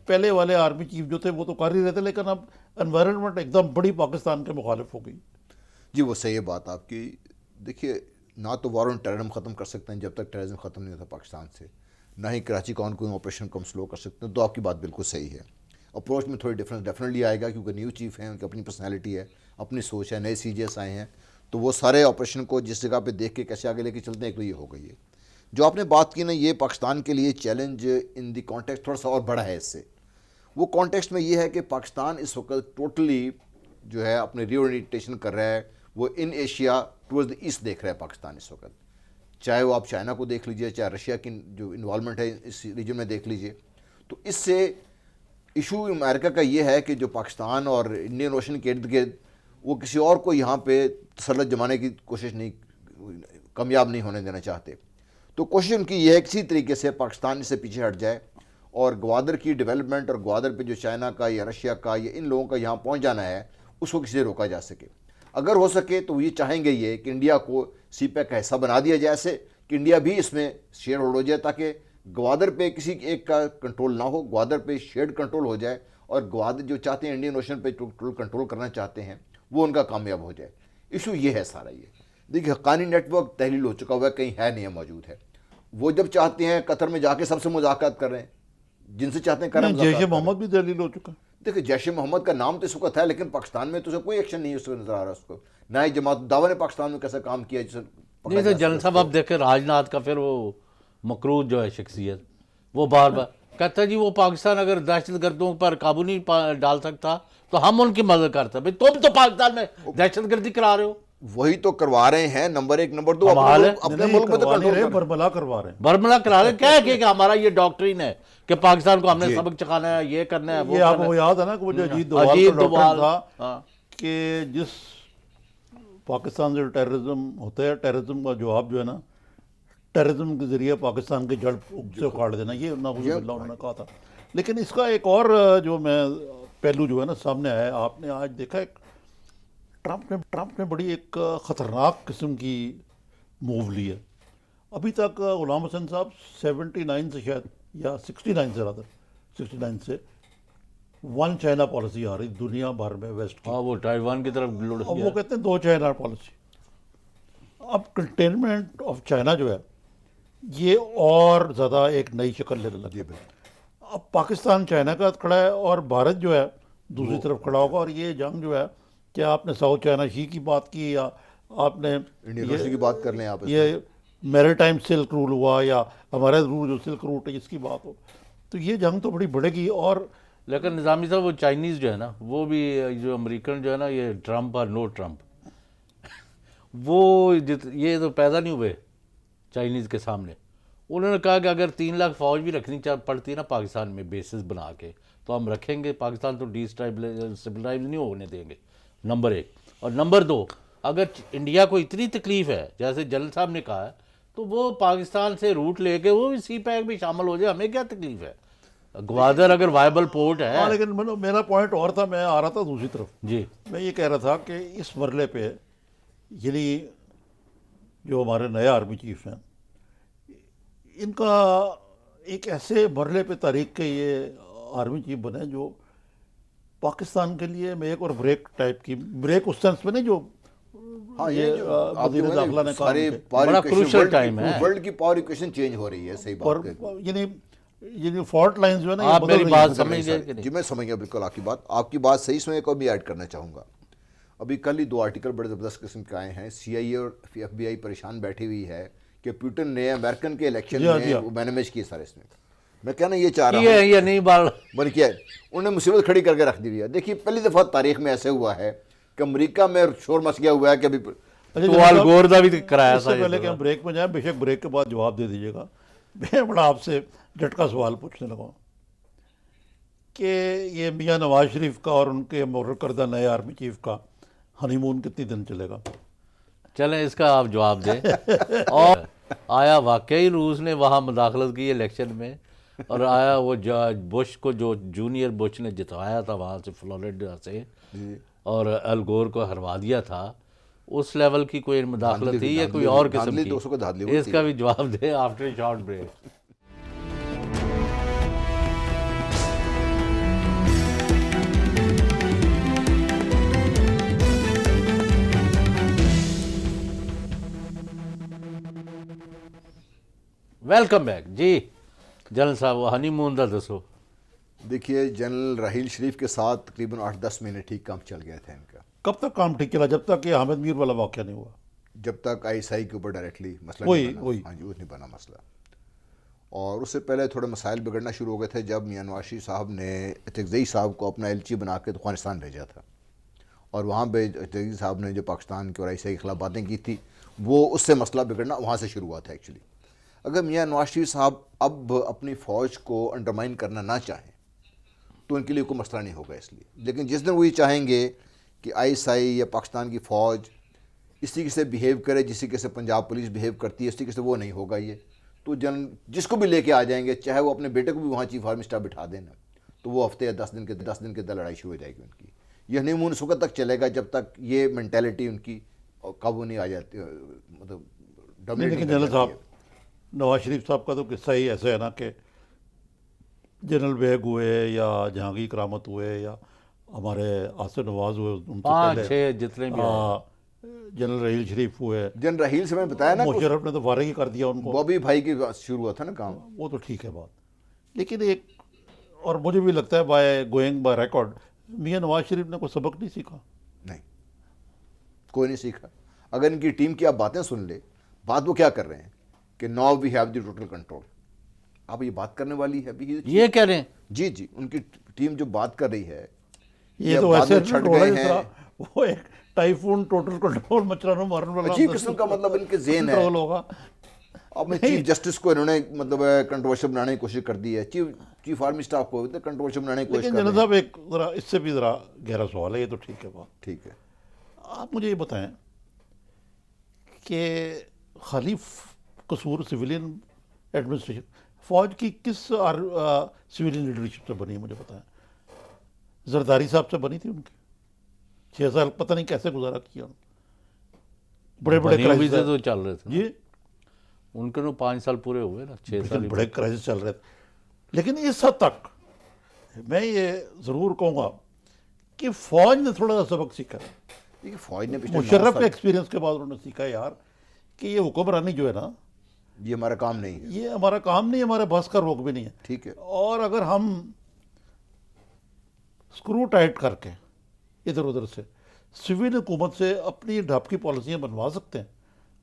پہلے والے آرمی چیف جو تھے وہ تو کر ہی رہے تھے، لیکن اب انوائرنمنٹ ایک دم بڑی پاکستان کے مخالف ہو گئی۔ جی وہ صحیح ہے بات آپ کی۔ دیکھیے، نہ تو وار آن ٹیرر ہم ختم کر سکتے ہیں جب تک ٹیررزم ختم نہیں ہوتا پاکستان سے، نہ ہی کراچی کا آن گوئنگ آپریشن کو ہم سلو کر سکتے ہیں۔ تو آپ کی بات بالکل صحیح ہے، اپروچ میں تھوڑی ڈفرینس ڈیفینیٹلی آئے گا، کیونکہ نیو چیف ہیں، ان کی اپنی پرسنالٹی ہے، اپنی سوچ ہے، نئے سی جی ایس آئے ہیں، تو وہ سارے آپریشن کو جس جگہ پہ دیکھ کے کیسے آگے لے کے چلتے ہیں، ایک تو یہ ہو گئی ہے۔ جو آپ نے بات کی نا، یہ پاکستان کے لیے چیلنج ان دی کانٹیکسٹ تھوڑا سا اور بڑا ہے اس سے۔ وہ کانٹیکسٹ میں یہ ہے کہ پاکستان اس وقت ٹوٹلی جو ہے اپنے ری اورینٹیشن کر رہا ہے، وہ in Asia toward the east دیکھ رہا ہے پاکستان اس وقت، چاہے وہ آپ چائنا کو دیکھ لیجئے، چاہے رشیا کی جو انوالومنٹ ہے اس ریجن میں دیکھ لیجئے۔ تو اس سے ایشو امریکہ کا یہ ہے کہ جو پاکستان اور انڈین اوشن کے ارد گرد وہ کسی اور کو یہاں پہ تسلط جمانے کی کوشش نہیں، کامیاب نہیں ہونے دینا چاہتے۔ تو کوشش ان کی یہ ہے کسی طریقے سے پاکستان سے پیچھے ہٹ جائے، اور گوادر کی ڈیولپمنٹ اور گوادر پہ جو چائنا کا یا رشیا کا یا ان لوگوں کا یہاں پہنچ جانا ہے اس کو کسی سے روکا جا سکے۔ اگر ہو سکے تو وہ یہ چاہیں گے یہ کہ انڈیا کو سی پیک کا حصہ بنا دیا جائے، ایسے کہ انڈیا بھی اس میں شیئر ہولڈ ہو جائے، تاکہ گوادر پہ کسی ایک کا کنٹرول نہ ہو، گوادر پہ شیئرڈ کنٹرول ہو جائے، اور گوادر جو چاہتے ہیں انڈین اوشن پہ کنٹرول کرنا چاہتے ہیں وہ ان کا کامیاب ہو جائے۔ ایشو یہ ہے سارا۔ یہ دیکھیے، حقانی نیٹ ورک تحلیل ہو چکا ہوا ہے، کہیں ہے نہیں ہے، موجود ہے۔ وہ جب چاہتے ہیں قطر میں جا کے سب سے مذاکرات کر رہے ہیں، جن سے چاہتے ہیں کریں۔ جیش محمد بھی دلیل ہو چکا ہے۔ دیکھیں، جیش محمد کا نام تو اس وقت ہے، لیکن پاکستان میں تو اسے کوئی ایکشن نہیں ہے اس کو نظر آ رہا اس کو، نہ ہی جماعت الدعوہ نے پاکستان میں کیسا کام کیا جسے نہیں تو جنرل صاحب آپ دیکھیں راج ناتھ کا پھر وہ مقروض جو ہے شخصیت، وہ بار بار کہتا ہے جی وہ پاکستان اگر دہشت گردوں پر قابو نہیں ڈال سکتا تو ہم ان کی مدد کرتے ہیں. بھائی تم تو پاکستان میں دہشت گردی کرا رہے ہو. وہی تو کروا رہے ہیں. نمبر ایک. نمبر دو, حال ہے. اپنے ملک میں تو کروا نہیں کنٹرول رہے, کر. بربلا کروا رہے ہیں. برملا کرا رہے کیا کہ ہمارا یہ ڈاکٹرین ہے کہ پاکستان کو ہم نے سبق چکھانا ہے, یہ کرنا ہے, وہ یہ آپ کرنا کو ہے. یاد ہے نا کہ وہ جو اجیت اجیت دوال کا دوال, ڈاکٹر تھا ہاں. کہ جس پاکستان سے ٹیررزم ہوتا ہے, ٹیررزم کا جواب جو ہے نا ٹیررزم کے ذریعے پاکستان کی جڑ سے اکھاڑ دینا, یہ نعوذ باللہ انہوں نے کہا تھا. لیکن اس کا ایک اور جو میں پہلو جو ہے نا سامنے آیا ہے, آپ نے آج دیکھا ایک ٹرمپ نے بڑی ایک خطرناک قسم کی موو لی ہے. ابھی تک غلام حسن صاحب 79 سے شاید یا 69 سے رادر 69 سے ون چائنا پالیسی آ رہی دنیا بھر میں ویسٹ کی. ہاں وہ تائیوان کی طرف لڑ اب گیا. وہ کہتے ہیں دو چائنا پالیسی. اب کنٹینمنٹ آف چائنا جو ہے یہ اور زیادہ ایک نئی شکل لینے لگی. اب پاکستان چائنا کا کھڑا ہے اور بھارت جو ہے دوسری طرف کھڑا ہوگا, اور یہ جنگ جو ہے کیا آپ نے ساؤتھ چائنا سی کی بات کی یا آپ نے انڈین اوشن کی بات کر لیں آپ, یہ میری ٹائم سلک رول ہوا یا ہمارا رول جو سلک روٹ ہے اس کی بات ہو, تو یہ جنگ تو بڑی بڑھے گی. اور لیکن نظامی صاحب وہ چائنیز جو ہے نا وہ بھی جو امریکن جو ہے نا یہ ٹرمپ اور نو ٹرمپ وہ یہ تو پیدا نہیں ہوئے چائنیز کے سامنے. انہوں نے کہا کہ اگر 3 لاکھ فوج بھی رکھنی پڑتی ہے نا پاکستان میں بیسز بنا کے تو ہم رکھیں گے, پاکستان تو ڈیسٹیبلائز نہیں ہونے دیں گے, نمبر 1. اور نمبر 2, اگر انڈیا کو اتنی تکلیف ہے جیسے جنرل صاحب نے کہا ہے تو وہ پاکستان سے روٹ لے کے وہ بھی سی پیک بھی شامل ہو جائے, ہمیں کیا تکلیف ہے. گوادر اگر وائبل پورٹ ہے. ہاں لیکن میرا پوائنٹ اور تھا, میں آ رہا تھا دوسری طرف. جی میں یہ کہہ رہا تھا کہ اس مرحلے پہ یعنی جو ہمارے نئے آرمی چیف ہیں ان کا ایک ایسے مرحلے پہ تاریخ کے یہ آرمی چیف بنے جو پاکستان کے لیے میک اور بریک ٹائپ کی, بریک اس سینس میں نہیں جو یہ وزیر داخلہ نے کہا بڑا crucial time ہے. ورلڈ کی پاور ایکویشن چینج ہو رہی ہے. صحیح بات ہے. یعنی فالٹ لائنز جو ہے نا یہ آپ بدل میری رہی بات ہیں. سمجھ گئے کہ نہیں؟ جی میں سمجھ گیا بالکل آپ کی بات صحیح. میں ایک اور بھی ایڈ کرنا چاہوں گا. ابھی کل ہی 2 آرٹیکل بڑے زبردست قسم کے آئے ہیں. CIA اور FBI پریشان بیٹھی ہوئی ہے کہ پیوٹن نے امریکن کے الیکشن میں وہ مینیج کیے سارے. اس میں کہنا یہ چاہ رہا ہوں یہ نہیں بال بن کیا ہے انہوں نے مصیبت کھڑی کر کے رکھ دی ہوئی ہے. دیکھیے پہلی دفعہ تاریخ میں ایسے ہوا ہے کہ امریکہ میں شور مچ گیا ہوا ہے کہ ابھی تو آل گور دا بھی کرایا اس سے پہلے کہ ہم بریک میں جائیں, بے شک بریک کے بعد جواب دے دیجیے گا. میں بڑا آپ سے جھٹکا سوال پوچھنے لگا کہ یہ میاں نواز شریف کا اور ان کے مقرر کردہ نئے آرمی چیف کا ہنی مون کتنی دن چلے گا؟ چلیں اس کا آپ جواب دیں. اور آیا واقعی روس نے وہاں مداخلت کی الیکشن میں, اور آیا وہ بش کو جو جونیئر بش نے جتوایا تھا وہاں سے فلوریڈا سے اور ال گور کو ہروا دیا تھا, اس لیول کی کوئی مداخلت تھی یا کوئی اور قسم کی؟ اس کا بھی جواب دیں after short break. Welcome back. جی جنرل صاحب ہنی مون دا دسو. دیکھیے جنرل راحیل شریف کے ساتھ تقریباً 8-10 مہینے ٹھیک کام چل گیا تھا ان کا. کب تک کام ٹھیک چلا؟ جب تک یہ حامد میر والا واقعہ نہیں ہوا, جب تک ISI کے اوپر ڈائریکٹلی مسئلہ نہیں بنا. ہاں جی وہ نہیں بنا مسئلہ. اور اس سے پہلے تھوڑے مسائل بگڑنا شروع ہو گئے تھے جب میاں نواز شریف صاحب نے اتقزئی صاحب کو اپنا ایلچی بنا کے افغانستان بھیجا تھا, اور وہاں پہ اتقزئی صاحب نے جو پاکستان کے اور ISI کے خلاف باتیں کی تھی وہ اس سے مسئلہ بگڑنا وہاں سے شروع ہوا تھا ایکچولی. اگر میاں نواز شریف صاحب اب اپنی فوج کو انڈرمائن کرنا نہ چاہیں تو ان کے لیے کوئی مسئلہ نہیں ہوگا اس لیے. لیکن جس دن وہ یہ چاہیں گے کہ ISI یا پاکستان کی فوج اس طریقے سے بیہیو کرے جس طریقے سے پنجاب پولیس بیہیو کرتی ہے اس طریقے سے وہ نہیں ہوگا. یہ تو جس کو بھی لے کے آ جائیں گے, چاہے وہ اپنے بیٹے کو بھی وہاں چیف آرمی اسٹاف بٹھا دینا, تو وہ ہفتے یا 10 دن کے اندر لڑائی شروع ہو جائے گی ان کی. یہ ہنی مون اس وقت تک چلے گا جب تک یہ مینٹیلٹی ان کی قابو نہیں آ جاتی, مطلب ڈومینیٹ. لیکن جنرل صاحب نواز شریف صاحب کا تو قصہ ہی ایسا ہے نا کہ جنرل بیگ ہوئے یا جہانگیر کرامت ہوئے یا ہمارے آصف نواز ہوئے, ان سے 5-6 جتنے بھی جنرل راحیل شریف ہوئے. جنرل راحیل سے میں نے بتایا نا مشرف نے تو فارغ ہی کر دیا ان کو. بابی بھائی کی شروع ہوا تھا نا کام. وہ تو ٹھیک ہے بات, لیکن ایک اور مجھے بھی لگتا ہے going by record Mian Nawaz Sharif نے کوئی سبق نہیں سیکھا. نہیں, کوئی نہیں سیکھا. اگر ان کی ٹیم کی آپ باتیں سن لے, بات وہ کیا کر رہے ہیں کہ now we have the total control. آپ یہ بات کرنے والی ہے ابھی یہ کہہ رہے ہیں جی جی ان کی ٹیم جو بات کر رہی ہے یہ تو ایسے بادل چھٹ گئے ہیں وہ ایک ٹائفون ٹوٹل کنٹرول مچرانا مارن والا عجیب قسم کا مطلب ان کے ذہن ہے. کنٹرول ہوگا. اب میں چیف جسٹس کو انہوں نے مطلب کنٹروورشل بنانے کی کوشش کر دی ہے, چیف آرمی اسٹاف کو کنٹروورشل بنانے کی کوشش لیکن کر جنرل رہے ہیں. صاحب ایک ذرا اس سے بھی ذرا گہرا سوال ہے, یہ تو ٹھیک ہے بات, ٹھیک ہے, آپ مجھے یہ بتائیں کہ خالی قصور سویلین ایڈمنسٹریشن, فوج کی کس سویلین لیڈرشپ سے بنی ہے مجھے بتائیں. زرداری صاحب سے بنی تھی ان کی 6 سال, پتہ نہیں کیسے گزارا کیا, بڑے بڑے بنی ہوئی سے کرائسس تو چل رہے تھے نا. جی ان کے 5 سال پورے ہوئے نا, 6 سال ہی بڑے کرائسس چل رہے تھے. لیکن اس حد تک میں یہ ضرور کہوں گا کہ فوج نے تھوڑا سا سبق سیکھا ہے. دیکھیے فوج نے پچھلے 9 مشرف سال کے ایکسپیرینس کے بعد انہوں نے سیکھا یار کہ یہ حکمرانی جو ہے نا, یہ ہمارا کام نہیں ہے. یہ ہمارا کام نہیں, ہمارے بس کا روک بھی نہیں ہے. ٹھیک ہے, اور اگر ہم اسکرو ٹائٹ کر کے ادھر ادھر سے سول حکومت سے اپنی ڈھپ کی پالیسیاں بنوا سکتے ہیں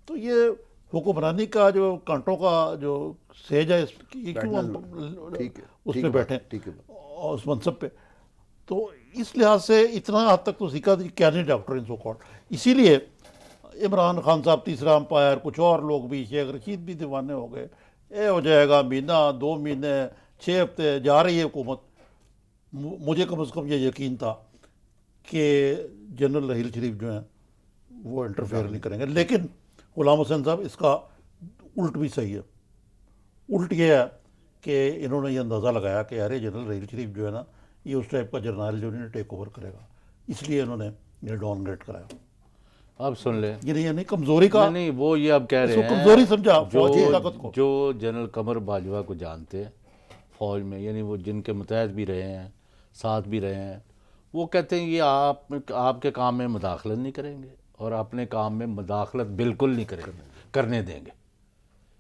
تو یہ حکمرانی کا جو کانٹوں کا جو سیج ہے یہ کیوں ہم ٹھیک ہے, اس ٹھیک پہ ہے, بیٹھیں ٹھیک ہے. اور اس منصب پہ. تو اس لحاظ سے اتنا حد تک تو سیکھا کیا نہیں ڈاکٹر سو کالڈ. اسی لیے عمران خان صاحب تیسرا امپائر, کچھ اور لوگ بھی, شیخ رشید بھی دیوانے ہو گئے, اے ہو جائے گا مہینہ 2 مہینے 6 ہفتے جا رہی ہے حکومت. مجھے کم از کم یہ یقین تھا کہ جنرل رحیل شریف جو ہیں وہ انٹرفیئر نہیں کریں گے. لیکن غلام حسین صاحب اس کا الٹ بھی صحیح ہے. الٹ یہ ہے کہ انہوں نے یہ اندازہ لگایا کہ یار جنرل رحیل شریف جو ہے نا یہ اس ٹائپ کا جرنیل جو انہیں ٹیک اوور کرے گا, اس لیے انہوں نے یہ ڈاؤن گریڈ کرایا. آپ سن لیں, یہ نہیں کمزوری کا, نہیں وہ یہ اب کہہ اس رہے کو ہیں کمزوری سمجھا فوج کی طاقت کو. جو جنرل قمر باجوہ کو جانتے ہیں فوج میں, یعنی وہ جن کے متحد بھی رہے ہیں, ساتھ بھی رہے ہیں, وہ کہتے ہیں یہ آپ کے کام میں مداخلت نہیں کریں گے اور اپنے کام میں مداخلت بالکل نہیں کرنے دیں گے.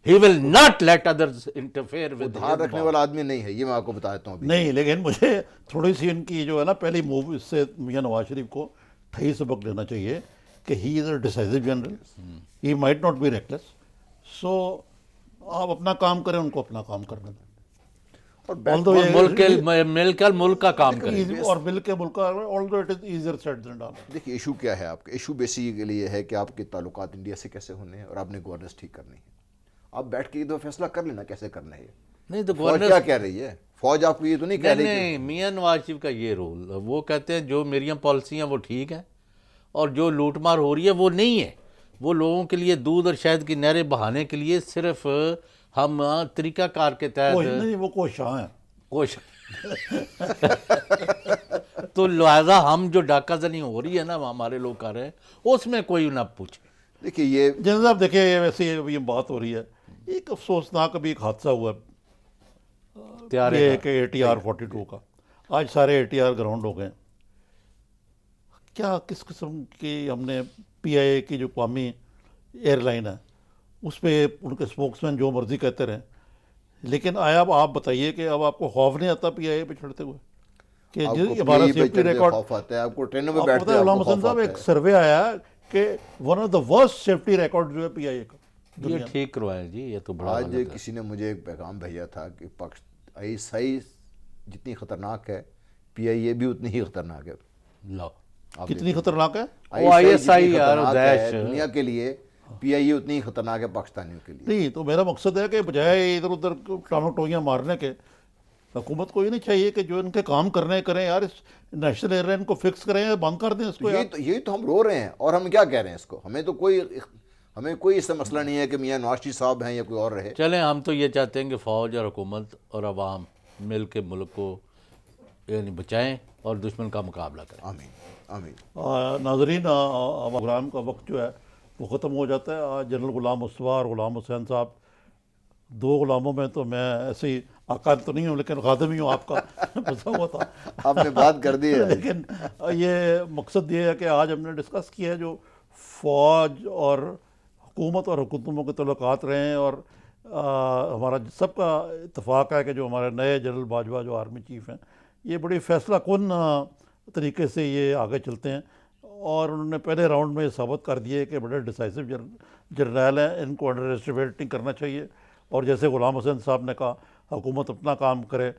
He will not let others interfere with دھار his رکھنے والا آدمی نہیں ہے, یہ میں آپ کو بتا دیتا ہوں ابھی. نہیں, لیکن مجھے تھوڑی سی ان کی جو ہے نا پہلی موو, اس سے میاں نواز شریف کو صحیح سبق لینا چاہیے کہ he is a decisive general, he might not be reckless. So آپ اپنا کام کریں, ان کو اپنا کام کرنے دیں, اور مل کر ملک کا کام کریں. اور مل کے ملک کا, although it is easier said than done. دیکھیے ایشو کیا ہے آپ کا, ایشو بیسیکلی یہ ہے کہ آپ کے تعلقات انڈیا سے کیسے ہونے ہیں اور آپ نے گورننس ٹھیک کرنی ہے. آپ بیٹھ کے یہ دو فیصلہ کر لینا کیسے کرنا ہے. نہیں تو فوج کیا کہہ رہی ہے, فوج آپ کو یہ تو نہیں کہہ رہی کہ نہیں, میاں نواز شریف کا یہ رول, وہ کہتے ہیں جو میری پالیسیاں وہ ٹھیک ہیں اور جو لوٹ مار ہو رہی ہے وہ نہیں ہے. وہ لوگوں کے لیے دودھ اور شہد کی نہریں بہانے کے لیے صرف ہم طریقہ کار کے تحت نہیں, وہ کوئی شاہ ہیں تو لہذا ہم جو ڈاکہ زنی ہو رہی ہے نا ہمارے لوگ کر رہے ہیں, اس میں کوئی نہ پوچھے. دیکھیے یہ جنرل صاحب دیکھیں ویسے یہ بات ہو رہی ہے, ایک افسوسناک ابھی ایک حادثہ ہوا یہ کہ ATR-42 کا. آج سارے ATR گراؤنڈ ہو گئے. کیا کس قسم کی ہم نے PIA کی جو قومی ایئر لائن ہے اس پہ ان کے اسپوکس مین جو مرضی کہتے رہیں, لیکن آیا اب آپ بتائیے کہ اب آپ کو خوف نہیں آتا PIA پہ چڑھتے ہوئے کہ ہمارا سیفٹی ریکارڈ. خوف آتا ہے آپ کو, ٹرینوں پہ آپ کو بیٹھتے پتہ ہے غلام حسین صاحب ایک سروے آیا کہ one of the worst safety record جو ہے PIA کا. یہ ٹھیک کروائیں جی, یہ تو بڑا آج کسی نے مجھے ایک پیغام بھیجا تھا کہ ISI جتنی خطرناک ہے PIA بھی اتنی ہی خطرناک ہے. لو کتنی خطرناک ہے ISI یار دنیا کے لیے, PIA اتنی ہی خطرناک ہے پاکستانیوں کے لیے. نہیں, تو میرا مقصد ہے کہ بجائے ادھر ادھر ٹانوں ٹوئیاں مارنے کے, حکومت کو یہ نہیں چاہیے کہ جو ان کے کام کریں یار, اس نیشنل ایئر لائن کو فکس کریں یا بند کر دیں اس کو. یہی تو ہم رو رہے ہیں, اور ہم کیا کہہ رہے ہیں اس کو, ہمیں کوئی اس سے مسئلہ نہیں ہے کہ میاں نواز شریف صاحب ہیں یا کوئی اور رہے. چلیں, ہم تو یہ چاہتے ہیں کہ فوج اور حکومت اور عوام مل کے ملک کو یعنی بچائیں اور دشمن کا مقابلہ کریں. آمین آمین. ناظرین, پروگرام کا وقت جو ہے وہ ختم ہو جاتا ہے. آج جنرل غلام مصطفیٰ اور غلام حسین صاحب, 2 غلاموں میں تو میں ایسے ہی آقا تو نہیں ہوں لیکن خادم ہی ہوں آپ کا, پھنسا ہوا تھا. آپ نے بات کر دی ہے. لیکن یہ مقصد یہ ہے کہ آج ہم نے ڈسکس کیا ہے جو فوج اور حکومت اور حکومتوں کے تعلقات رہے ہیں, اور ہمارا سب کا اتفاق ہے کہ جو ہمارے نئے جنرل باجوہ جو آرمی چیف ہیں یہ بڑی فیصلہ کن طریقے سے یہ آگے چلتے ہیں, اور انہوں نے پہلے راؤنڈ میں ثابت کر دیے کہ بڑے ڈیسائسو جرنیل ہیں, ان کو انڈر ایسٹیمیٹ نہیں کرنا چاہیے. اور جیسے غلام حسین صاحب نے کہا حکومت اپنا کام کرے،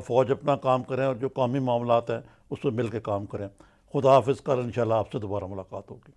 فوج اپنا کام کریں، اور جو قومی معاملات ہیں اس پہ مل کے کام کریں۔ خدا حافظ، کل انشاءاللہ آپ سے دوبارہ ملاقات ہوگی۔